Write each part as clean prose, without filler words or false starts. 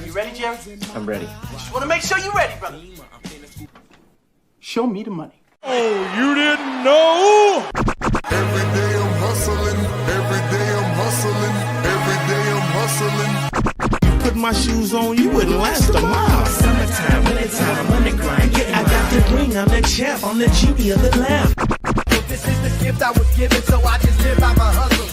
You ready, Jerry? I'm ready. Just want to make sure you're ready, brother. Show me the money. Oh, you didn't know? Every day I'm hustling. Every day I'm hustling. Every day I'm hustling. Put my shoes on, you wouldn't last a mile. Summertime, wintertime, I'm on the grind. Yeah, I got the ring, I'm the champ, I'm the genie of the lamp. This is the gift I was given, so I just live by my hustle.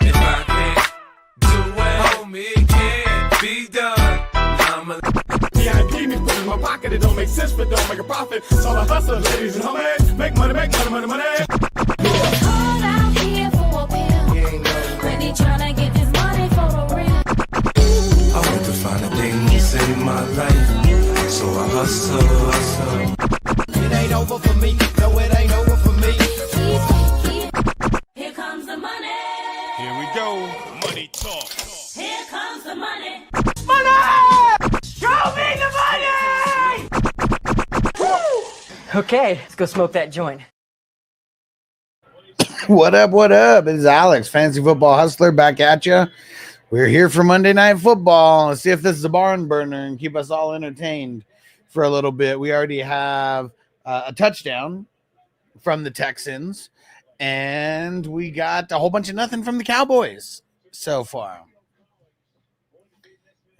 If I can't do it, homie, it can't be done. VIP me put in my pocket, it don't make sense, but don't make a profit. It's all a hustle, ladies and homies. Make money, money, money, money. Called out here for a pill. When he tryna get this money for the real. I want to find a thing to save my life, so I hustle. It ain't over for me. No, it ain't over for me. Here comes the money. Here we go, money talk. Here comes the money. Show me the money! Okay, let's go smoke that joint. What up? What up? It's Alex, Fantasy Football Hustler, back at you. We're here for Monday Night Football. Let's see if this is a barn burner and keep us all entertained for a little bit. We already have a touchdown from the Texans, and we got a whole bunch of nothing from the Cowboys so far.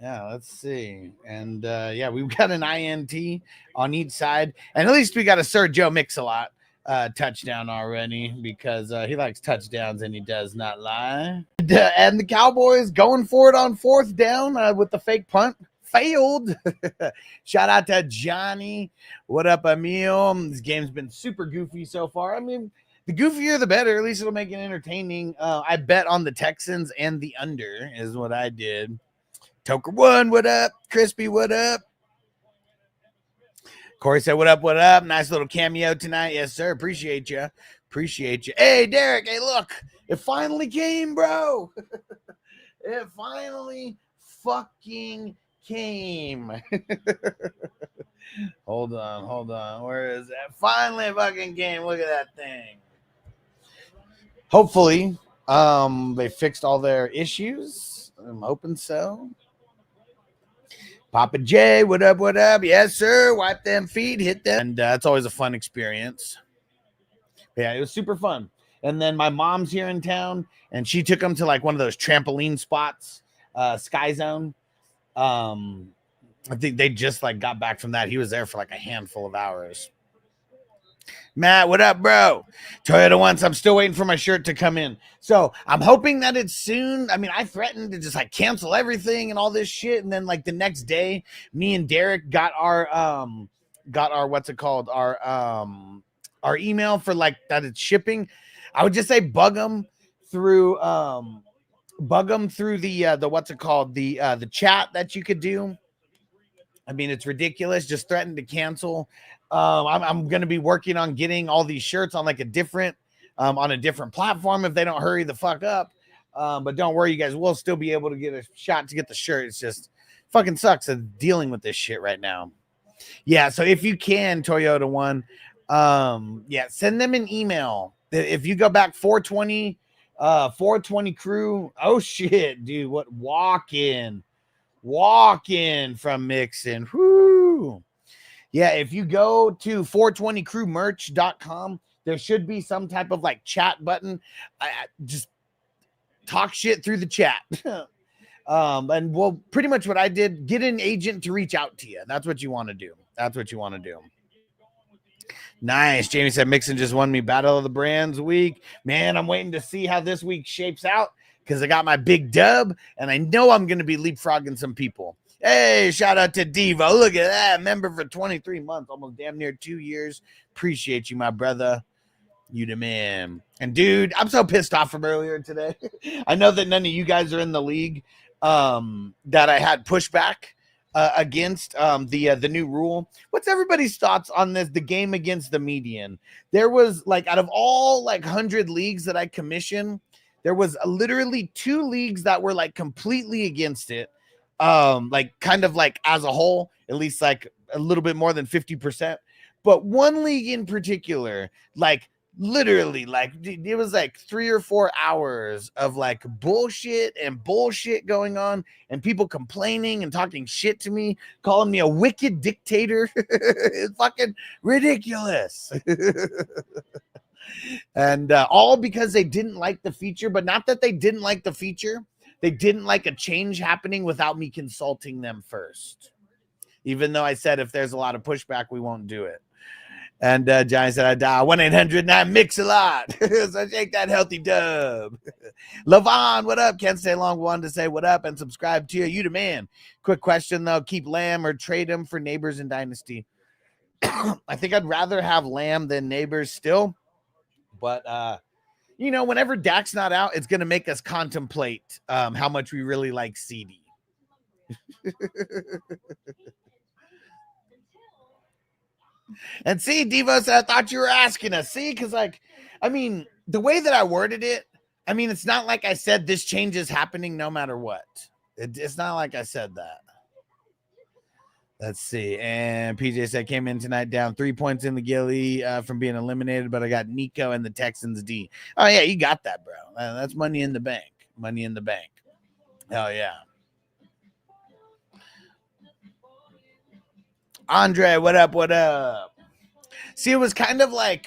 Yeah, let's see. And yeah, we've got an INT on each side, and at least we got a Sir Joe Mix-a-Lot touchdown already, because he likes touchdowns and he does not lie. And the Cowboys going for it on fourth down with the fake punt. Failed. Shout out to Johnny. What up, Emil? This game's been super goofy so far. I mean, the goofier the better. At least it'll make it entertaining. I bet on the Texans and the under is what I did. Toker One, what up? Crispy, what up? Corey said, what up, what up? Nice little cameo tonight. Yes, sir. Appreciate you. Appreciate you. Hey, Derek. Hey, look. It finally came, bro. It finally fucking came. Hold on. Where is that? Finally fucking came. Look at that thing. Hopefully, they fixed all their issues. I'm hoping so. Papa J, what up, what up? Yes, sir. Wipe them feet, hit them. And it's always a fun experience. Yeah, it was super fun. And then my mom's here in town, and she took them to like one of those trampoline spots, Sky Zone. I think they just like got back from that. He was there for like a handful of hours. Matt, what up, bro? Toyota once. I'm still waiting for my shirt to come in. So I'm hoping that it's soon. I mean, I threatened to just like cancel everything and all this shit. And then like the next day, me and Derek got our what's it called? Our email for like that it's shipping. I would just say bug them through the what's it called? The chat that you could do. I mean, it's ridiculous. Just threaten to cancel. I'm going to be working on getting all these shirts on like a different platform if they don't hurry the fuck up. But don't worry, you guys will still be able to get a shot to get the shirt. It's just fucking sucks of dealing with this shit right now. Yeah. So if you can, Toyota One, yeah, send them an email. If you go back 420 crew. Oh shit, dude. What walk in from Mixon. Whoo. Yeah, if you go to 420crewmerch.com, there should be some type of like chat button. Just talk shit through the chat. And well, pretty much what I did, get an agent to reach out to you. That's what you want to do. Nice. Jamie said Mixon just won me Battle of the Brands week. Man, I'm waiting to see how this week shapes out because I got my big dub and I know I'm going to be leapfrogging some people. Hey, shout out to Devo. Look at that. Member for 23 months, almost damn near 2 years. Appreciate you, my brother. You the man. And dude, I'm so pissed off from earlier today. I know that none of you guys are in the league that I had pushback against the new rule. What's everybody's thoughts on this? The game against the median. There was like out of all like 100 leagues that I commissioned, there was literally 2 leagues that were like completely against it. Like kind of like as a whole, at least like a little bit more than 50%. But one league in particular, like literally, like, it was like 3 or 4 hours of like bullshit going on, and people complaining and talking shit to me, calling me a wicked dictator. It's fucking ridiculous. And all because they didn't like the feature, but not that they didn't like the feature. They didn't like a change happening without me consulting them first. Even though I said if there's a lot of pushback, we won't do it. And Johnny said, I dial 1-800-9-MIX-A-LOT. So shake that healthy dub. Lavon, what up? Can't stay long. Wanted to say what up and subscribe to you the man. Quick question, though. Keep Lamb or trade him for Neighbors in Dynasty? I think I'd rather have Lamb than Neighbors still. But, you know, whenever Dak's not out, it's going to make us contemplate how much we really like CD. And see, Devo said, I thought you were asking us. See, because, like, I mean, the way that I worded it, I mean, it's not like I said this change is happening no matter what. It's not like I said that. Let's see. And PJ said, came in tonight down 3 points in the Gilly from being eliminated, but I got Nico and the Texans D. Oh, yeah, you got that, bro. That's money in the bank. Money in the bank. Hell yeah. Andre, what up? What up? See, it was kind of like,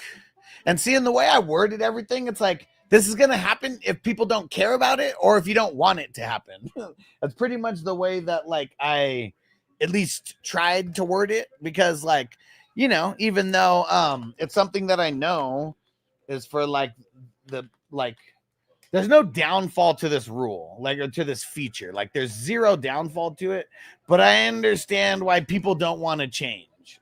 and seeing the way I worded everything, it's like, this is going to happen if people don't care about it or if you don't want it to happen. That's pretty much the way that, like, I at least tried to word it, because, like, you know, even though it's something that I know is for, like, the, like, there's no downfall to this rule, like, or to this feature. Like, there's zero downfall to it, but I understand why people don't want to change.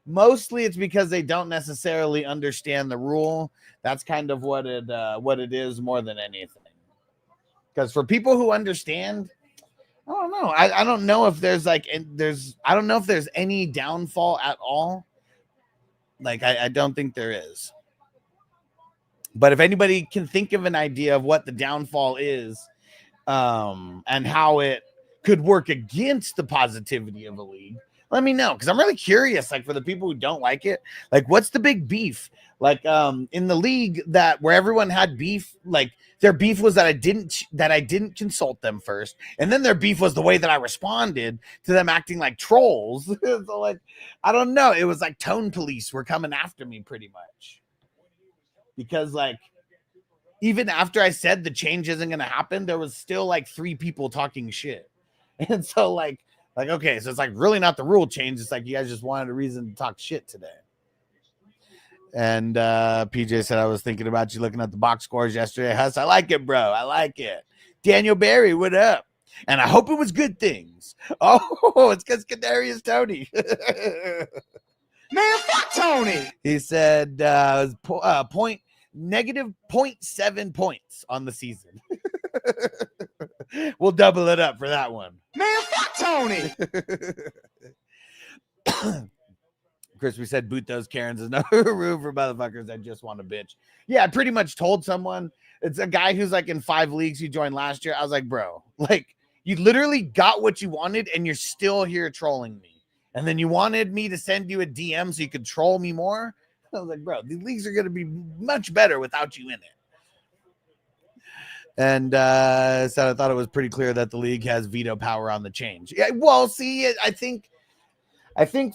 Mostly it's because they don't necessarily understand the rule. That's kind of what it is more than anything. Because for people who understand, I don't know. I don't know if there's like, I don't know if there's any downfall at all. Like, I don't think there is. But if anybody can think of an idea of what the downfall is, and how it could work against the positivity of a league, let me know, because I'm really curious. Like, for the people who don't like it, like, what's the big beef? Like, in the league where everyone had beef, like, their beef was that I didn't consult them first, and then their beef was the way that I responded to them acting like trolls. So, like, I don't know. It was like tone police were coming after me pretty much. Because, like, even after I said the change isn't going to happen, there was still, like, 3 people talking shit. And so, like, okay, so it's, like, really not the rule change. It's like you guys just wanted a reason to talk shit today. And PJ said, I was thinking about you looking at the box scores yesterday. Huss, I like it, bro. I like it. Daniel Barry, what up? And I hope it was good things. Oh, it's because Kadarius Toney. Man, fuck Tony. He said negative 0.7 points on the season. We'll double it up for that one. Man, fuck Tony. Chris, we said boot those Karens. There's no room for motherfuckers that just want to bitch. Yeah, I pretty much told someone. It's a guy who's like in 5 leagues who joined last year. I was like, bro, like, you literally got what you wanted and you're still here trolling me. And then you wanted me to send you a DM so you could troll me more. I was like, bro, these leagues are going to be much better without you in it. And so I thought it was pretty clear that the league has veto power on the change. Yeah, well, see, I think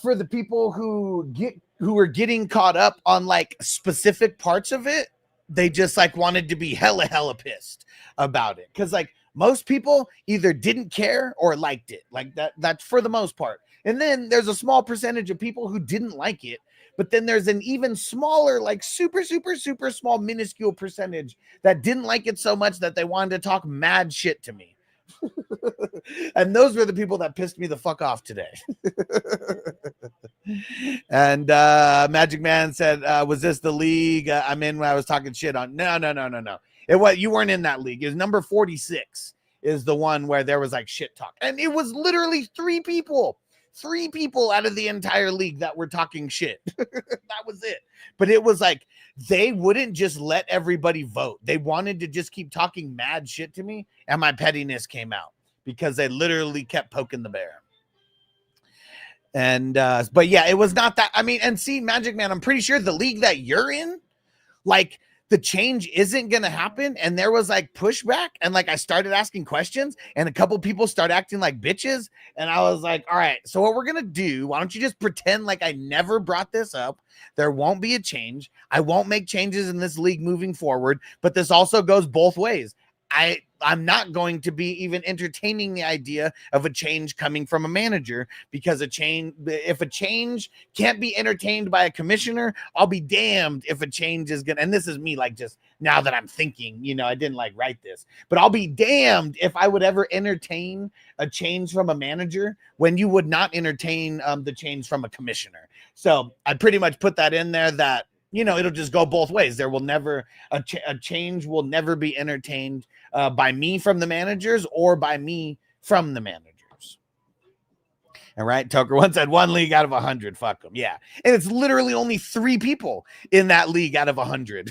for the people who are getting caught up on, like, specific parts of it, they just, like, wanted to be hella pissed about it. Because, like, most people either didn't care or liked it. Like, that's for the most part. And then there's a small percentage of people who didn't like it. But then there's an even smaller, like, super small, minuscule percentage that didn't like it so much that they wanted to talk mad shit to me. And those were the people that pissed me the fuck off today. And Magic Man said, was this the league I'm in when I was talking shit on? No. You weren't in that league. It was number 46 is the one where there was, like, shit talk. And it was literally 3 people out of the entire league that were talking shit. That was it. But it was like, they wouldn't just let everybody vote. They wanted to just keep talking mad shit to me. And my pettiness came out because they literally kept poking the bear. And, but yeah, it was not that. I mean, and see, Magic Man, I'm pretty sure the league that you're in, like the change isn't going to happen. And there was like pushback. And like I started asking questions and a couple people start acting like bitches. And I was like, all right, so what we're going to do, why don't you just pretend like I never brought this up? There won't be a change. I won't make changes in this league moving forward. But this also goes both ways. I'm not going to be even entertaining the idea of a change coming from a manager, because if a change can't be entertained by a commissioner, I'll be damned if a change is going to, and this is me, like, just now that I'm thinking, you know, I didn't like write this, but I'll be damned if I would ever entertain a change from a manager when you would not entertain the change from a commissioner. So I pretty much put that in there that, you know, it'll just go both ways. There will never, a change will never be entertained by me from the managers or by me from the managers. All right. Tucker once said 1 league out of 100. Fuck them. Yeah. And it's literally only 3 people in that league out of 100.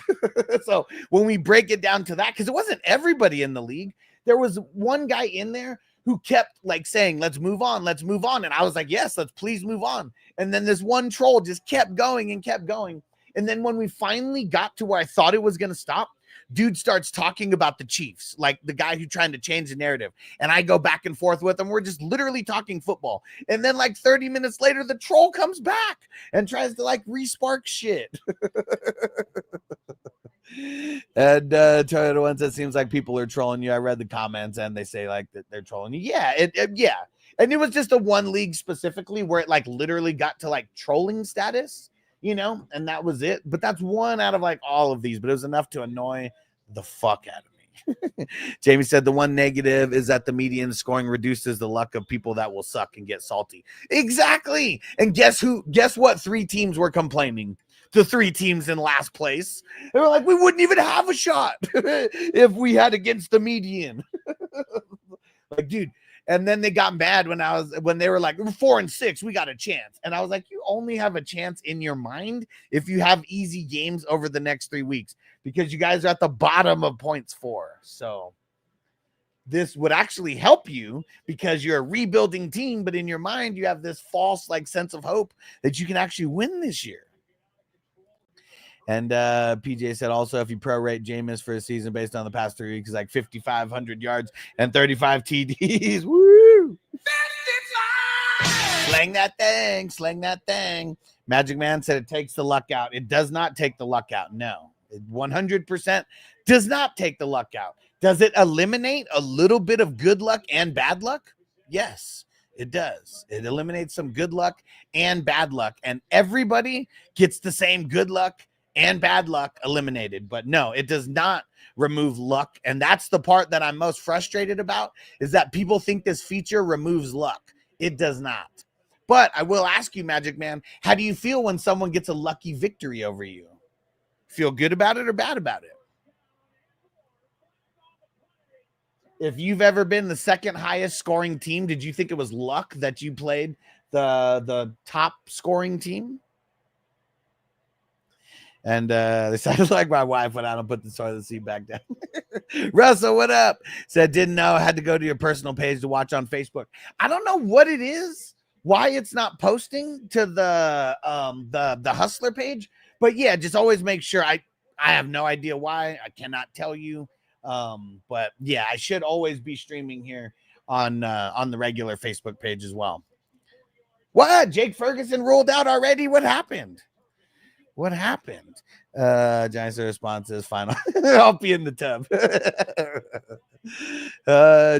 So when we break it down to that, because it wasn't everybody in the league, there was one guy in there who kept like saying, let's move on. Let's move on. And I was like, yes, let's please move on. And then this one troll just kept going and kept going. And then when we finally got to where I thought it was going to stop, dude starts talking about the Chiefs, like the guy who's trying to change the narrative. And I go back and forth with him. We're just literally talking football. And then like 30 minutes later, the troll comes back and tries to like re-spark shit. And Toyota one says, seems like people are trolling you. I read the comments and they say like that they're trolling you. Yeah, yeah. And it was just a one league specifically where it like literally got to like trolling status. You know, and that was it. But that's one out of like all of these, but it was enough to annoy the fuck out of me. Jamie said the one negative is that the median scoring reduces the luck of people that will suck and get salty. Exactly. And guess what 3 teams were complaining? The 3 teams in last place. They were like, we wouldn't even have a shot if we had against the median. Like, dude. And then they got mad when they were like, we're 4 and 6, we got a chance. And I was like, you only have a chance in your mind if you have easy games over the next 3 weeks, because you guys are at the bottom of points for. So this would actually help you because you're a rebuilding team, but in your mind, you have this false like sense of hope that you can actually win this year. And PJ said also, if you prorate Jameis for a season based on the past 3 weeks, like 5,500 yards and 35 TDs. Woo! Slang that thing. Slang that thing. Magic Man said it takes the luck out. It does not take the luck out. No, it 100% does not take the luck out. Does it eliminate a little bit of good luck and bad luck? Yes, it does. It eliminates some good luck and bad luck. And everybody gets the same good luck and bad luck eliminated. But no, it does not remove luck. And that's the part that I'm most frustrated about, is that people think this feature removes luck. It does not. But I will ask you, Magic Man, how do you feel when someone gets a lucky victory over you? Feel good about it or bad about it? If you've ever been the second highest scoring team, did you think it was luck that you played the top scoring team? And they sounded like my wife when I don't put the toilet seat back down. Russell, what up? Said, didn't know. Had to go to your personal page to watch on Facebook. I don't know what it is, why it's not posting to the Hustler page. But yeah, just always make sure. I have no idea why. I cannot tell you. But yeah, I should always be streaming here on the regular Facebook page as well. What? Jake Ferguson ruled out already? What happened? What happened? Giants responses final. I'll be in the tub.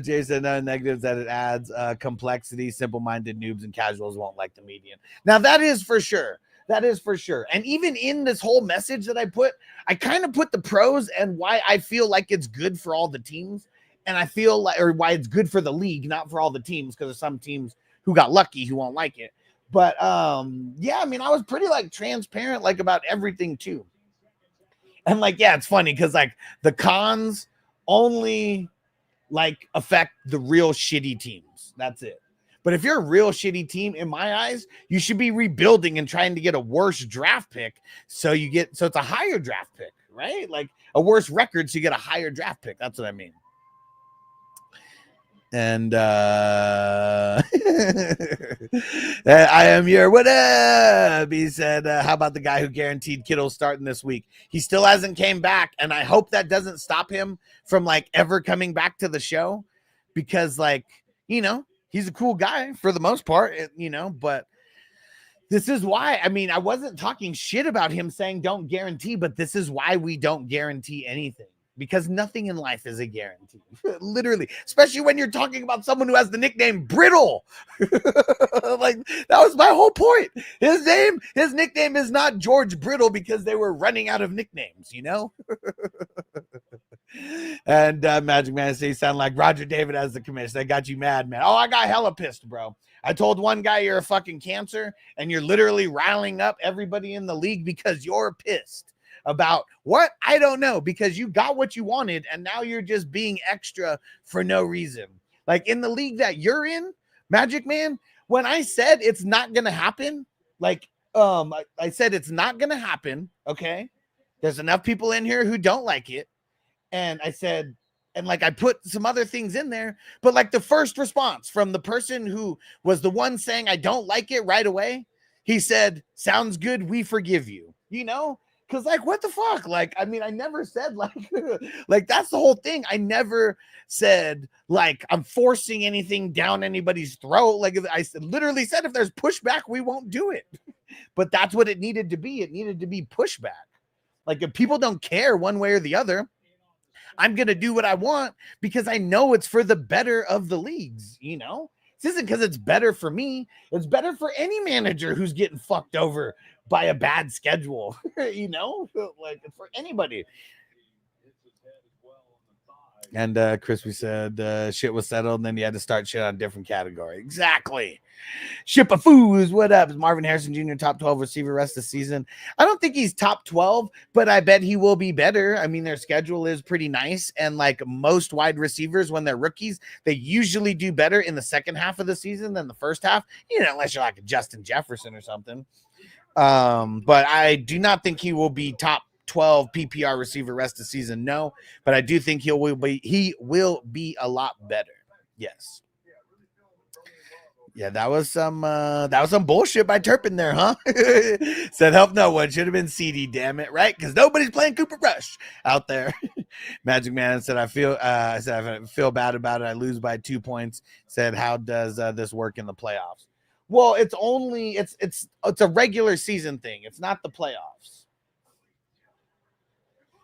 Jason, no negatives that it adds complexity. Simple-minded noobs and casuals won't like the median. Now that is for sure. That is for sure. And even in this whole message that I kind of put the pros and why I feel like it's good for all the teams. And I feel like, or why it's good for the league, not for all the teams, because there's some teams who got lucky who won't like it. But yeah, I mean, I was pretty like transparent, like about everything too. And like, yeah, it's funny because like the cons only like affect the real shitty teams. That's it. But if you're a real shitty team, in my eyes, you should be rebuilding and trying to get a worse draft pick. So it's a higher draft pick, right? Like a worse record, so you get a higher draft pick. That's what I mean. And I am your what up? He said, how about the guy who guaranteed Kittle starting this week? He still hasn't came back, and I hope that doesn't stop him from like ever coming back to the show, because like, you know, he's a cool guy for the most part, you know, but this is why, I mean, I wasn't talking shit about him saying don't guarantee, but this is why we don't guarantee anything. Because nothing in life is a guarantee, literally, especially when you're talking about someone who has the nickname Brittle. Like, that was my whole point. His nickname is not George Brittle because they were running out of nicknames, you know? And Magic Man says, you sound like Roger David as the commissioner. They got you mad, man. Oh, I got hella pissed, bro. I told one guy you're a fucking cancer, and you're literally riling up everybody in the league because you're pissed. About what? I don't know, because you got what you wanted and now you're just being extra for no reason. Like in the league that you're in, Magic Man, when I said it's not going to happen, like I said it's not going to happen, okay? There's enough people in here who don't like it. And I said, and like I put some other things in there, but like the first response from the person who was the one saying I don't like it right away, he said, sounds good, we forgive you, you know? Because, like, what the fuck? Like, I mean, I never said, like, like, that's the whole thing. I never said, like, I'm forcing anything down anybody's throat. Like, I literally said, if there's pushback, we won't do it. But that's what it needed to be. It needed to be pushback. Like, if people don't care one way or the other, I'm going to do what I want because I know it's for the better of the leagues, you know? This isn't because it's better for me. It's better for any manager who's getting fucked over by a bad schedule, you know, like for anybody. And Crispy said shit was settled, and then you had to start shit on a different category. Exactly. Ship of Foos, what up? Is Marvin Harrison Jr. top 12 receiver rest of the season? I don't think he's top 12, but I bet he will be better. I mean, their schedule is pretty nice, and like most wide receivers, when they're rookies, they usually do better in the second half of the season than the first half, you know, unless you're like a Justin Jefferson or something. But I do not think he will be top 12 PPR receiver rest of the season. No, but I do think he will be a lot better. Yes. Yeah, that was some bullshit by Turpin there, huh? Said help no one. Should have been CD, damn it, right? Because nobody's playing Cooper Rush out there. Magic Man said I feel bad about it. I lose by 2 points. Said how does this work in the playoffs? Well, it's a regular season thing. It's not the playoffs.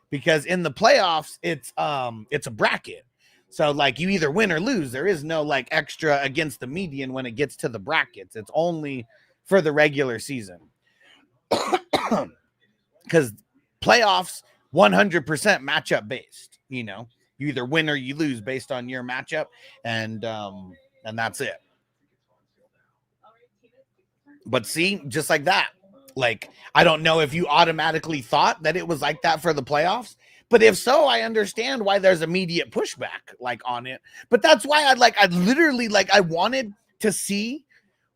Because in the playoffs, it's a bracket. So like you either win or lose. There is no like extra against the median when it gets to the brackets. It's only for the regular season. Because playoffs 100% matchup based, you know. You either win or you lose based on your matchup, and that's it. But see, just like that, like, I don't know if you automatically thought that it was like that for the playoffs, but if so, I understand why there's immediate pushback like on it. But that's why I wanted to see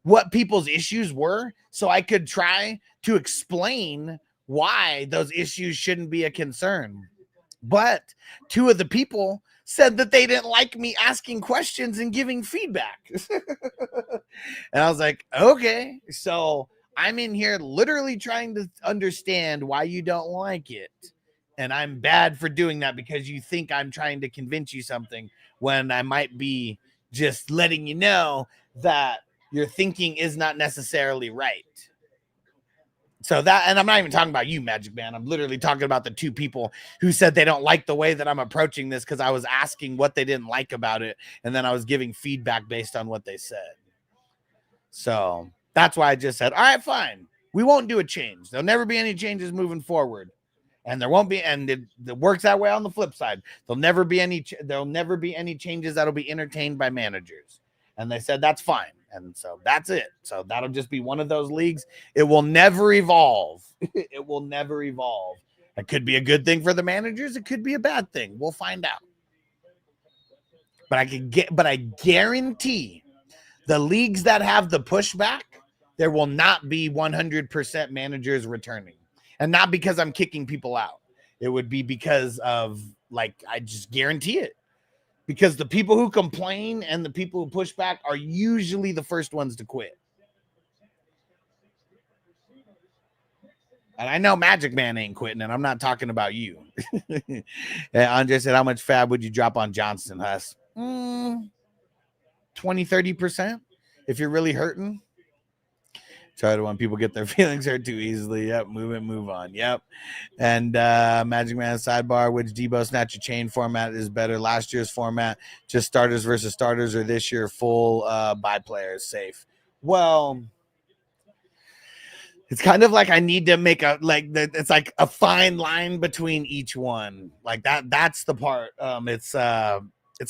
what people's issues were so I could try to explain why those issues shouldn't be a concern. But two of the people said that they didn't like me asking questions and giving feedback. And I was like, okay, so I'm in here literally trying to understand why you don't like it. And I'm bad for doing that because you think I'm trying to convince you something when I might be just letting you know that your thinking is not necessarily right. So that, and I'm not even talking about you, Magic Man. I'm literally talking about the two people who said they don't like the way that I'm approaching this because I was asking what they didn't like about it, and then I was giving feedback based on what they said. So that's why I just said, all right, fine. We won't do a change. There'll never be any changes moving forward. And there won't be, and it works that way on the flip side. There'll never be any changes that'll be entertained by managers. And they said, that's fine. And so that's it. So that'll just be one of those leagues. It will never evolve. It will never evolve. It could be a good thing for the managers. It could be a bad thing. We'll find out. But I guarantee the leagues that have the pushback, there will not be 100% managers returning. And not because I'm kicking people out. It would be because of, like, I just guarantee it. because the people who complain and the people who push back are usually the first ones to quit. And I know Magic Man ain't quitting, and I'm not talking about you. Andre said, how much fab would you drop on Johnston, Huss? 20-30% if you're really hurting. Try to when people get their feelings hurt too easily. Yep, move on. Yep. And Magic Man sidebar, which Debo Snatcher chain format is better? Last year's format, just starters versus starters, or this year full by players safe? Well, it's kind of like I need to make it's like a fine line between each one. Like that's the part. It's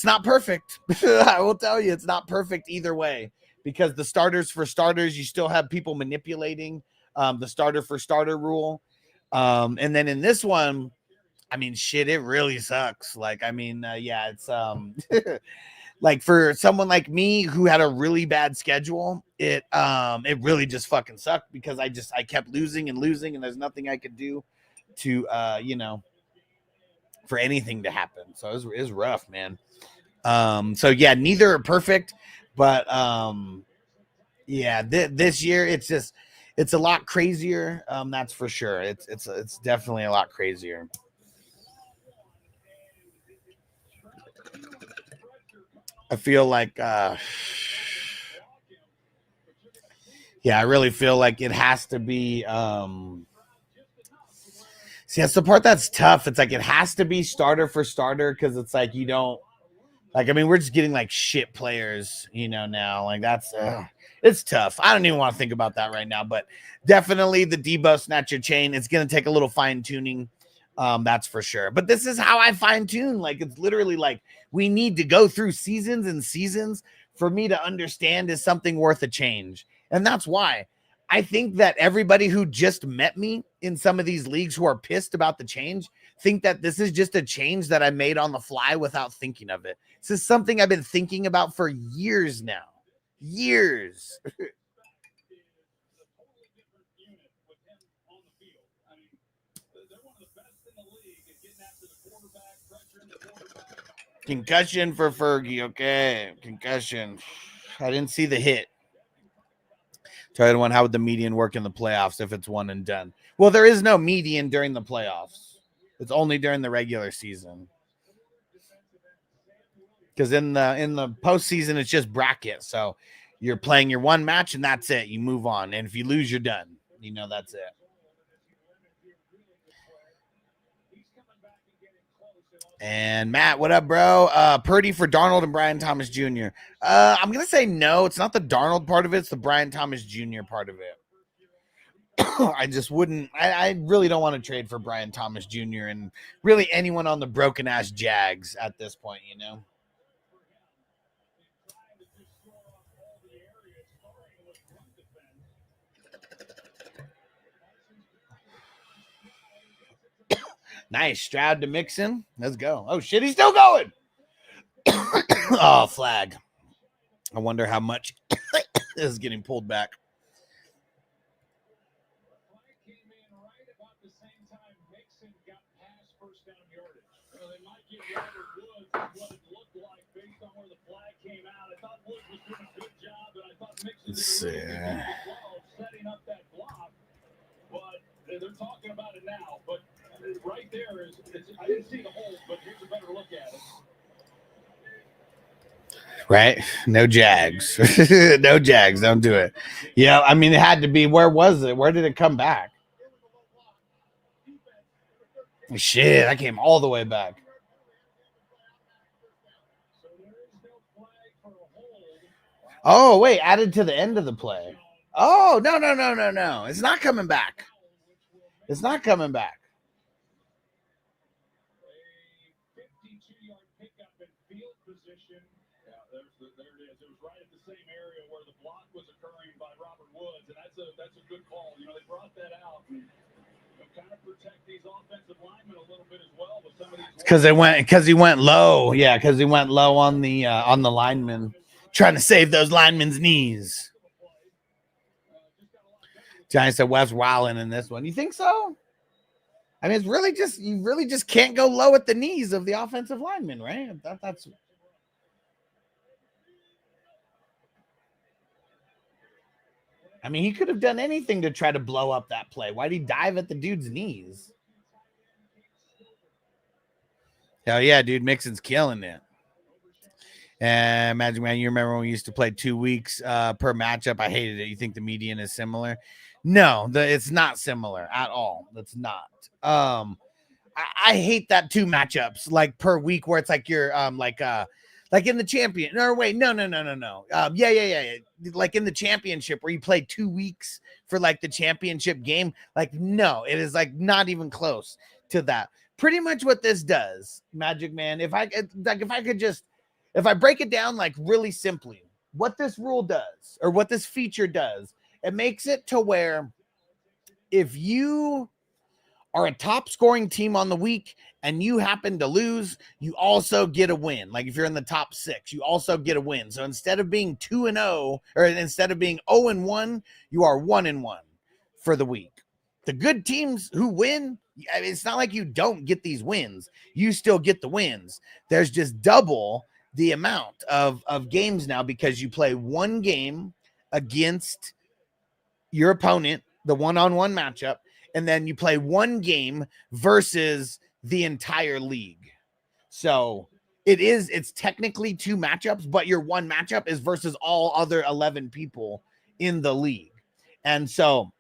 not perfect. I will tell you, it's not perfect either way, because the starters for starters, you still have people manipulating the starter for starter rule. And then in this one, I mean, shit, it really sucks. Like, I mean, yeah, it's like for someone like me who had a really bad schedule, it really just fucking sucked, because I kept losing, and there's nothing I could do to for anything to happen. So it was rough, man. So yeah, neither are perfect, but yeah, this year it's a lot crazier. That's for sure. It's definitely a lot crazier. I feel like yeah, I really feel like it has to be see, that's the part that's tough. It's like it has to be starter for starter, because it's like you don't like, I mean, we're just getting like shit players, now. Like that's it's tough. I don't even want to think about that right now, but definitely the Debo Snatcher chain, it's gonna take a little fine-tuning. That's for sure. But this is how I fine-tune. Like, it's literally like we need to go through seasons and seasons for me to understand, is something worth a change. And that's why I think that everybody who just met me in some of these leagues who are pissed about the change think that this is just a change that I made on the fly without thinking of it. This is something I've been thinking about for years now. Years. Concussion for Fergie. Okay. Concussion. I didn't see the hit. Try to one. How would the median work in the playoffs if it's one and done? Well, there is no median during the playoffs. It's only during the regular season. Because in the postseason, it's just bracket. So you're playing your one match and that's it. You move on. And if you lose, you're done. That's it. And Matt, what up, bro? Purdy for Darnold and Brian Thomas Jr. I'm going to say no. It's not the Darnold part of it. It's the Brian Thomas Jr. part of it. I just wouldn't. I really don't want to trade for Brian Thomas Jr. and really anyone on the broken-ass Jags at this point, Nice. Stroud to Mixon. Let's go. Oh, shit. He's still going. Oh, flag. I wonder how much is getting pulled back. Let's see. They're talking about it now, but right there is, I didn't see the hole, but here's a better look at it. Right? No Jags. No Jags. Don't do it. Yeah, I mean, it had to be. Where was it? Where did it come back? Shit, I came all the way back. Oh, wait, added to the end of the play. Oh, no. It's not coming back. It's not coming back. That's a good call. They brought that out and kind of protect these offensive linemen a little bit as well. With some of these because he went low. Yeah, because he went low on the lineman, trying to save those linemen's knees. Giants said Wes Wallen in this one. You think so? I mean, it's really just you really just can't go low at the knees of the offensive lineman, right? I mean, he could have done anything to try to blow up that play. Why'd he dive at the dude's knees? Hell yeah, dude. Mixon's killing it. And Magic Man, you remember when we used to play 2 weeks per matchup? I hated it. You think the median is similar? No, it's not similar at all. It's not. I hate that 2 matchups like per week where it's like you're like in the champion. No, wait, no. Yeah. Like in the championship where you play 2 weeks for like the championship game. Like, no, it is like not even close to that. Pretty much what this does, Magic Man. If I break it down like really simply, what this rule does or what this feature does, it makes it to where if you are a top scoring team on the week and you happen to lose, you also get a win. Like if you're in the top 6, you also get a win. So instead of being 2-0 or instead of being 0-1, you are 1-1 for the week. The good teams who win, it's not like you don't get these wins. You still get the wins. There's just double the amount of games now because you play one game against your opponent, the one-on-one matchup, and then you play one game versus the entire league. So it's technically 2 matchups, but your one matchup is versus all other 11 people in the league. And so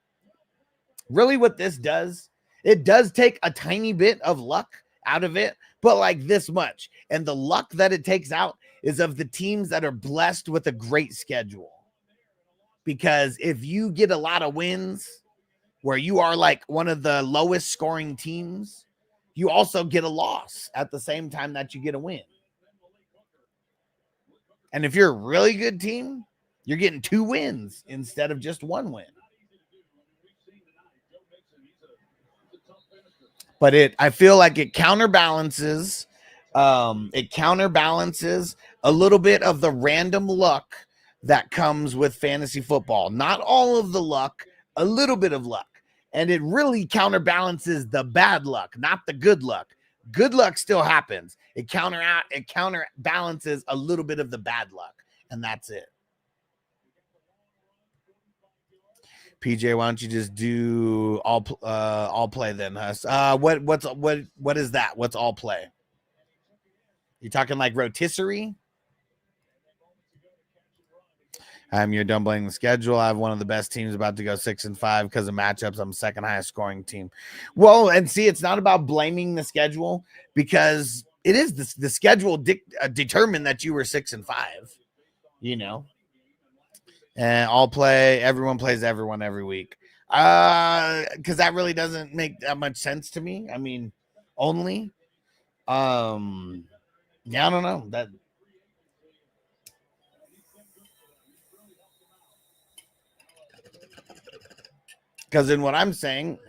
really what this does, it does take a tiny bit of luck out of it, but like this much. And the luck that it takes out is of the teams that are blessed with a great schedule. Because if you get a lot of wins where you are like one of the lowest scoring teams, you also get a loss at the same time that you get a win. And if you're a really good team, you're getting 2 wins instead of just 1 win. But I feel like it counterbalances a little bit of the random luck that comes with fantasy football. Not all of the luck, a little bit of luck. And it really counterbalances the bad luck, not the good luck. Good luck still happens. It counterbalances a little bit of the bad luck, and that's it. PJ, why don't you just do all play then, Huss? What is that? What's all play? You talking like rotisserie? You're done playing the schedule. I have one of the best teams about to go 6-5 because of matchups. I'm second highest scoring team. Well, and see, it's not about blaming the schedule because it is the schedule determined that you were 6-5, you know, and all play. Everyone plays everyone every week. Because that really doesn't make that much sense to me. I mean, only, yeah, I don't know that. Because in what I'm saying,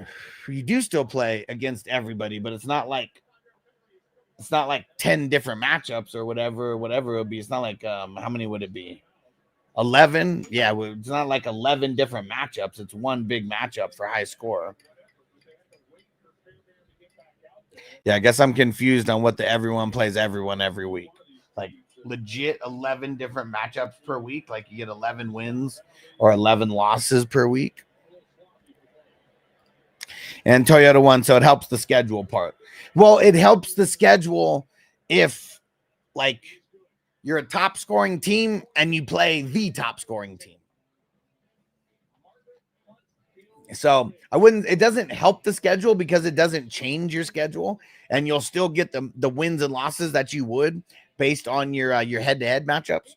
you do still play against everybody, but it's not like 10 different matchups or whatever it'll be. It's not like how many would it be? 11? Yeah, it's not like 11 different matchups. It's one big matchup for high score. Yeah, I guess I'm confused on what the everyone plays everyone every week. Like legit 11 different matchups per week. Like you get 11 wins or 11 losses per week. And Toyota won, so it helps the schedule part. Well, it helps the schedule if, like, you're a top scoring team and you play the top scoring team. So it doesn't help the schedule because it doesn't change your schedule, and you'll still get the wins and losses that you would based on your head-to-head matchups.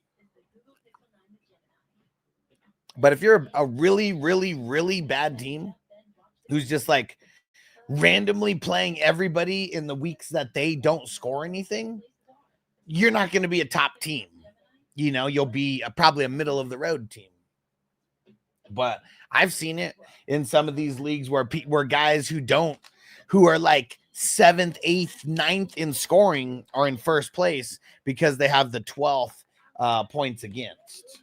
But if you're a really, really, really bad team who's just like randomly playing everybody in the weeks that they don't score anything, you're not going to be a top team. You know, you'll be probably a middle of the road team. But I've seen it in some of these leagues where guys who are like 7th, 8th, 9th in scoring are in first place because they have the 12th points against.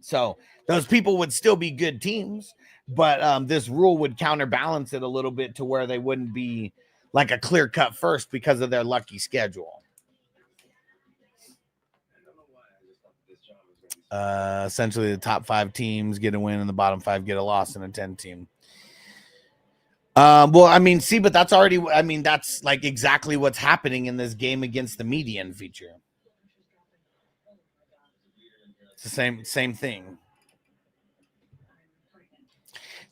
So those people would still be good teams, but this rule would counterbalance it a little bit to where they wouldn't be like a clear cut first because of their lucky schedule. Essentially, the top 5 teams get a win and the bottom 5 get a loss in a 10 team. Well, I mean, see, but that's already, I mean, that's like exactly what's happening in this game against the median feature. It's the same thing.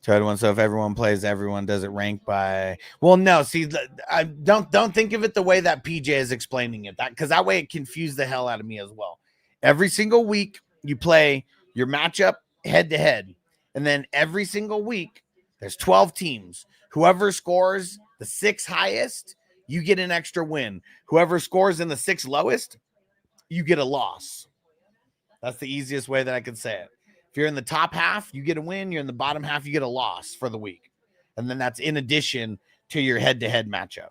So if everyone plays, everyone does it rank by. Well, no, see, I don't think of it the way that PJ is explaining it. That because that way it confused the hell out of me as well. Every single week you play your matchup head to head, and then every single week there's 12 teams. Whoever scores the 6 highest, you get an extra win. Whoever scores in the 6 lowest, you get a loss. That's the easiest way that I could say it. If you're in the top half, you get a win. You're in the bottom half, you get a loss for the week. And then that's in addition to your head-to-head matchup.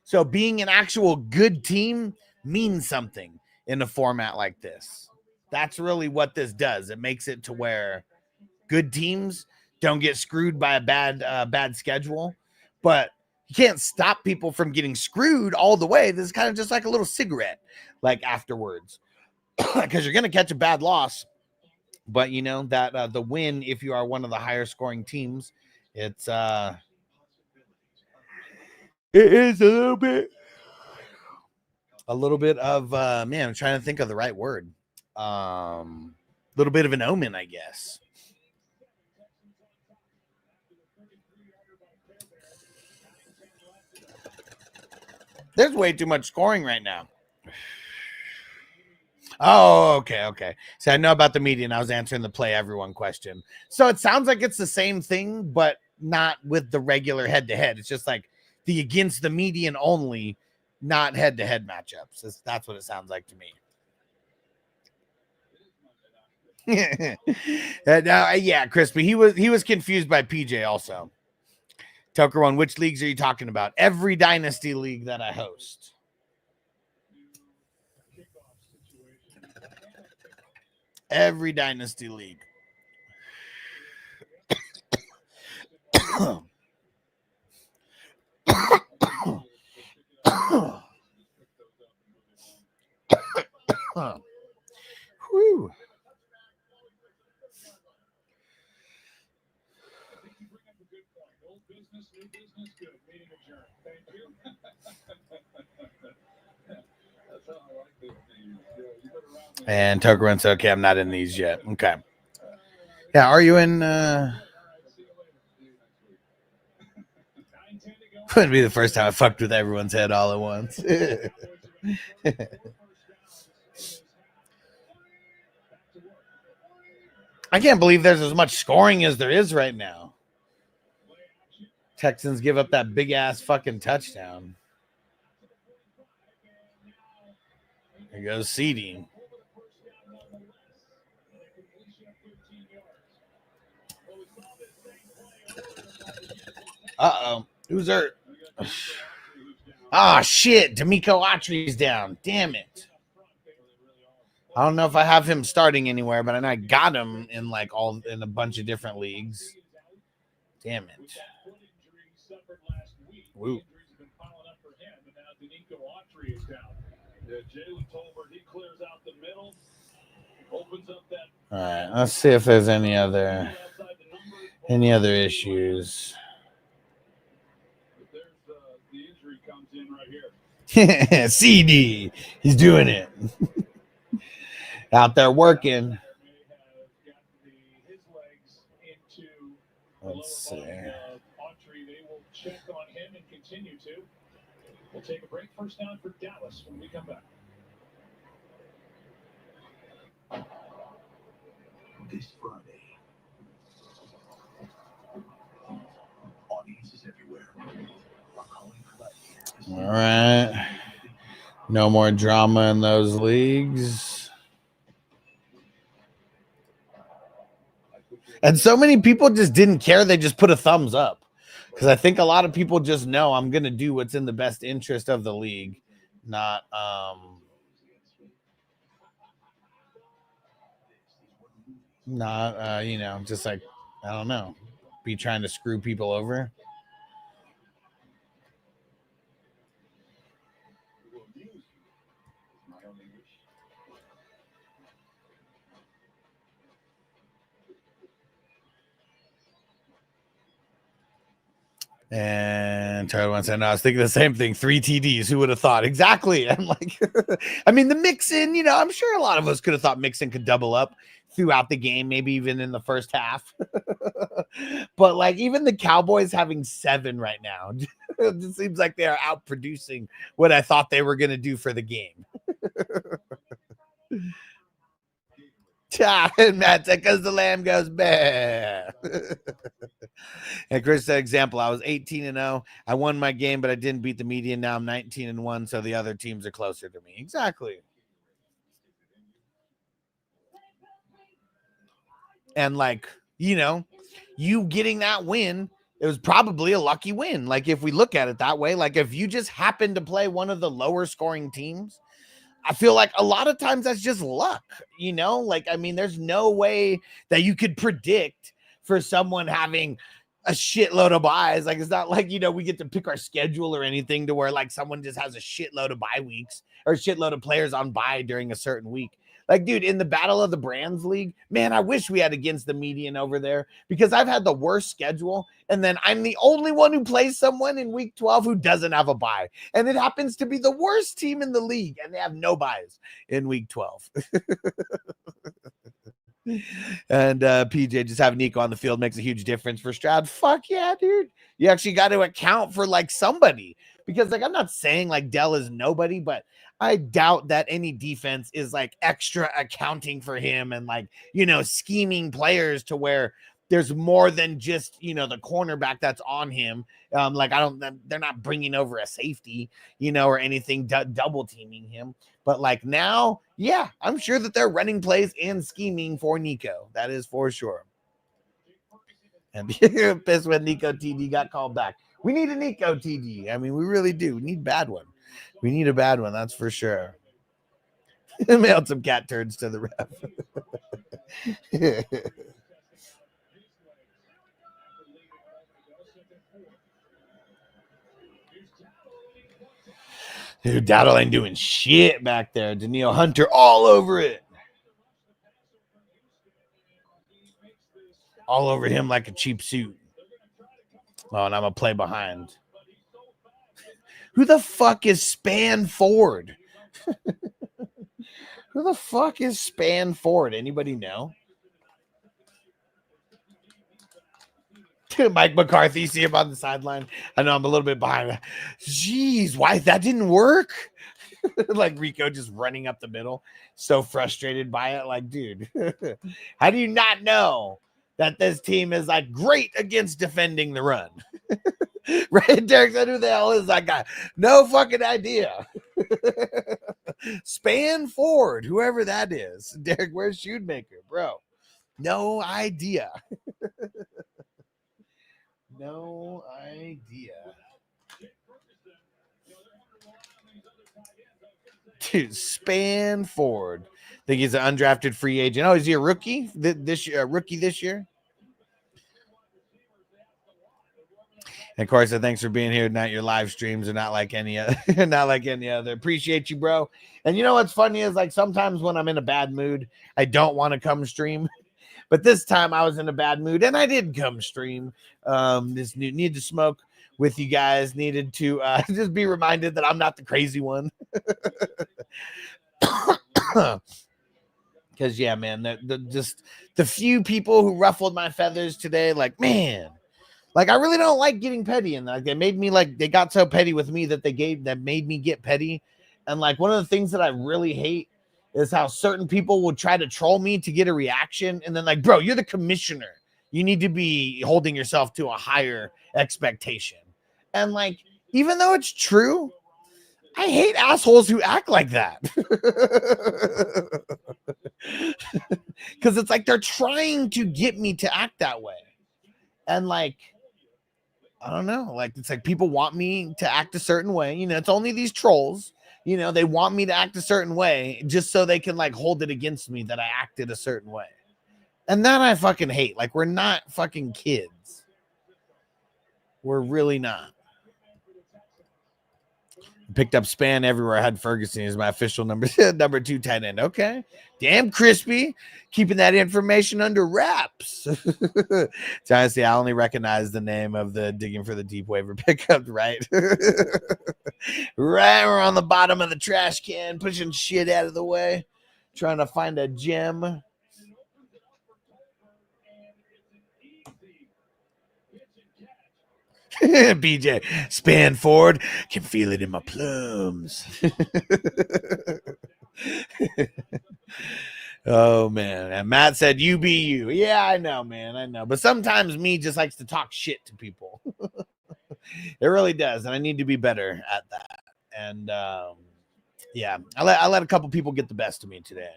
So being an actual good team means something in a format like this. That's really what this does. It makes it to where good teams don't get screwed by a bad schedule. But you can't stop people from getting screwed all the way. This is kind of just like a little cigarette, like afterwards. Because you're going to catch a bad loss. But you know that the win, if you are one of the higher scoring teams, it is a little bit of man, I'm trying to think of the right word. Little bit of an omen, I guess. There's way too much scoring right now. Oh, okay. So I know about the median. I was answering the play everyone question. So it sounds like it's the same thing, but not with the regular head-to-head. It's just like the against the median only, not head-to-head matchups. That's what it sounds like to me. Yeah, Crispy. He was confused by PJ also. Tucker one, which leagues are you talking about? Every dynasty league that I host. Every dynasty league. Whew. And Tucker runs, okay, I'm not in these yet. Okay. Yeah, are you in? Wouldn't be the first time I fucked with everyone's head all at once. I can't believe there's as much scoring as there is right now. Texans give up that big ass fucking touchdown. There goes CD. Uh-oh. Who's hurt? Ah, shit. D'Amico Autry's down. Damn it. I don't know if I have him starting anywhere, but I got him in like in a bunch of different leagues. Damn it. Woo. All right, let's see if there's any other issues. CD, he's doing it. Out there working. Let's see. We'll take a break. First down for Dallas when we come back. This Friday, audiences everywhere are calling for all right. No more drama in those leagues. And so many people just didn't care. They just put a thumbs up. Because I think a lot of people just know I'm going to do what's in the best interest of the league. Not, just like, I don't know, be trying to screw people over. And Charlie once said, no, I was thinking the same thing. 3 TDs. Who would have thought? Exactly. I'm like, I mean, the Mixon, you know, I'm sure a lot of us could have thought Mixon could double up throughout the game, maybe even in the first half. But like, even the Cowboys having 7 right now, it just seems like they are outproducing what I thought they were going to do for the game. And Matt said, because the lamb goes bah. And Chris said, example, I was 18-0. I won my game, but I didn't beat the median. Now I'm 19-1, so the other teams are closer to me. Exactly. And like, you know, you getting that win, it was probably a lucky win. Like, if we look at it that way, like if you just happen to play one of the lower scoring teams, I feel like a lot of times that's just luck, you know? Like, I mean, there's no way that you could predict for someone having a shitload of buys. Like, it's not like, you know, we get to pick our schedule or anything to where like someone just has a shitload of bye weeks or a shitload of players on bye during a certain week. Like, dude, in the Battle of the Brands League, man, I wish we had against the median over there because I've had the worst schedule. And then I'm the only one who plays someone in week 12 who doesn't have a bye. And it happens to be the worst team in the league. And they have no buys in week 12. And PJ, just having Nico on the field makes a huge difference for Stroud. Fuck yeah, dude. You actually got to account for like somebody because like, I'm not saying like Dell is nobody, but I doubt that any defense is like extra accounting for him and like, you know, scheming players to where there's more than just, you know, the cornerback that's on him. Like they're not bringing over a safety, you know, or anything, double teaming him. But like now, yeah, I'm sure that they're running plays and scheming for Nico. That is for sure. And pissed when Nico TD got called back. We need a Nico TD. I mean, we really do. We need a bad one. We need a bad one, that's for sure. Mailed some cat turds to the ref. Dude, Dowdle ain't doing shit back there. Daniil Hunter all over it. All over him like a cheap suit. Oh, and I'm going to play behind. Who the fuck is Span Ford? Who the fuck is Span Ford? Anybody know? Mike McCarthy, see him on the sideline. I know I'm a little bit behind. Jeez, why that didn't work? Like Rico just running up the middle. So frustrated by it. Like, dude, how do you not know that this team is like great against defending the run? Right? Derek said, who the hell is that guy? No fucking idea. Span Ford, whoever that is. Derek, where's Shoemaker, bro? No idea. No idea. Dude, Span Ford. Think he's an undrafted free agent. Oh, is he a rookie this year? Rookie this year? And of course, thanks for being here tonight. Your live streams are not like any other. Not like any other. Appreciate you, bro. And you know what's funny is like sometimes when I'm in a bad mood, I don't want to come stream. But this time I was in a bad mood and I did come stream. This need to smoke with you guys. Needed to just be reminded that I'm not the crazy one. Because yeah, man, the few people who ruffled my feathers today, like, man, like I really don't like getting petty, and like they got so petty with me that made me get petty. And like one of the things that I really hate is how certain people will try to troll me to get a reaction. And then like, bro, you're the commissioner. You need to be holding yourself to a higher expectation. And like, even though it's true, I hate assholes who act like that. Because it's like they're trying to get me to act that way. And like, I don't know. Like, it's like people want me to act a certain way. You know, it's only these trolls. You know, they want me to act a certain way just so they can like hold it against me that I acted a certain way. And that I fucking hate. Like, we're not fucking kids. We're really not. Picked up Span everywhere. I had Ferguson as my official number 2 tight end. Okay. Damn crispy. Keeping that information under wraps. To honestly, I only recognize the name of the digging for the deep waiver pickup, right? Right, we're on the bottom of the trash can, pushing shit out of the way, trying to find a gem. BJ, Span Ford, can feel it in my plums. Oh, man. And Matt said, you be you. Yeah, I know, man. I know. But sometimes me just likes to talk shit to people. It really does. And I need to be better at that. And, yeah, I let a couple people get the best of me today.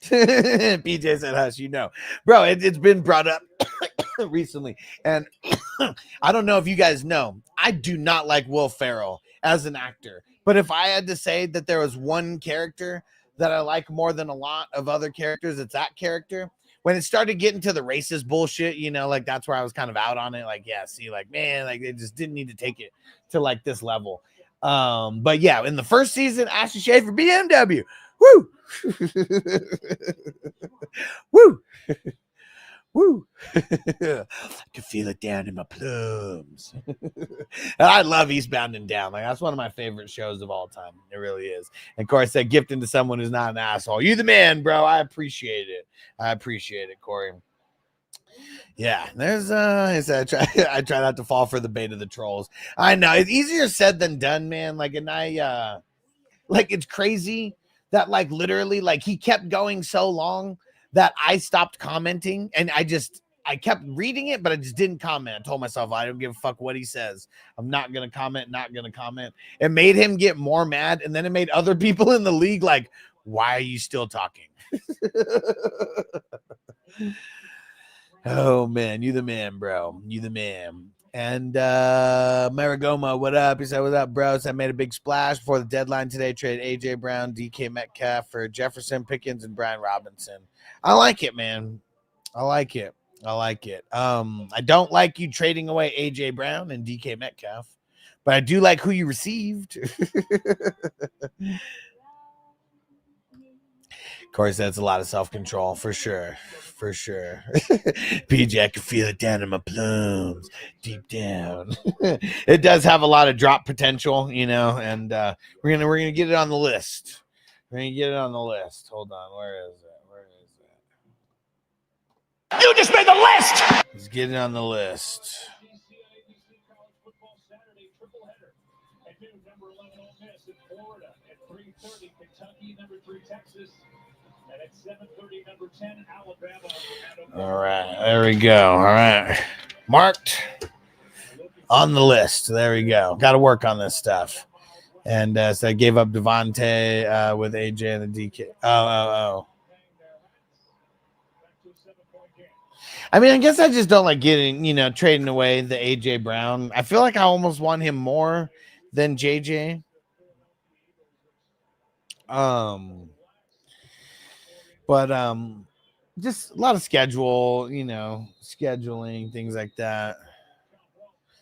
PJ said, hush, you know. Bro, it's been brought up recently. And I don't know if you guys know, I do not like Will Ferrell as an actor. But if I had to say that there was one character that I like more than a lot of other characters, it's that character. When it started getting to the racist bullshit, you know, like that's where I was kind of out on it. Like, yeah, see, like, man, like they just didn't need to take it to like this level. But yeah, in the first season, Ashley Schaefer, BMW. Woo! Woo! Woo! I can feel it down in my plums. I love Eastbound and Down. Like that's one of my favorite shows of all time. It really is. And of course, that gifting to someone who's not an asshole. You the man, bro. I appreciate it. I appreciate it, Corey. Yeah, there's I try not to fall for the bait of the trolls. I know it's easier said than done, man. Like, and like it's crazy that like literally like he kept going so long that I stopped commenting, and I kept reading it, but I just didn't comment. I told myself I don't give a fuck what he says. I'm not gonna comment. It made him get more mad, and then it made other people in the league like, why are you still talking? Oh man, you the man, bro. You the man. And Marigoma, what up? He said, "What's up, bro?" So I made a big splash before the deadline today. Traded AJ Brown, DK Metcalf for Jefferson, Pickens, and Brian Robinson. I like it, man. I like it. I don't like you trading away AJ Brown and DK Metcalf, but I do like who you received. Of course, that's a lot of self-control for sure. PJ, I can feel it down in my plums, deep down. It does have a lot of drop potential, you know, and we're gonna get it on the list. Hold on, where is it? You just made the list! Let's get it on the list. All right, there we go. All right, marked on the list. There we go. Got to work on this stuff. And so I gave up Devontae with AJ and the DK. Oh. I mean, I guess I just don't like getting, trading away the AJ Brown. I feel like I almost want him more than JJ. But just a lot of scheduling, things like that.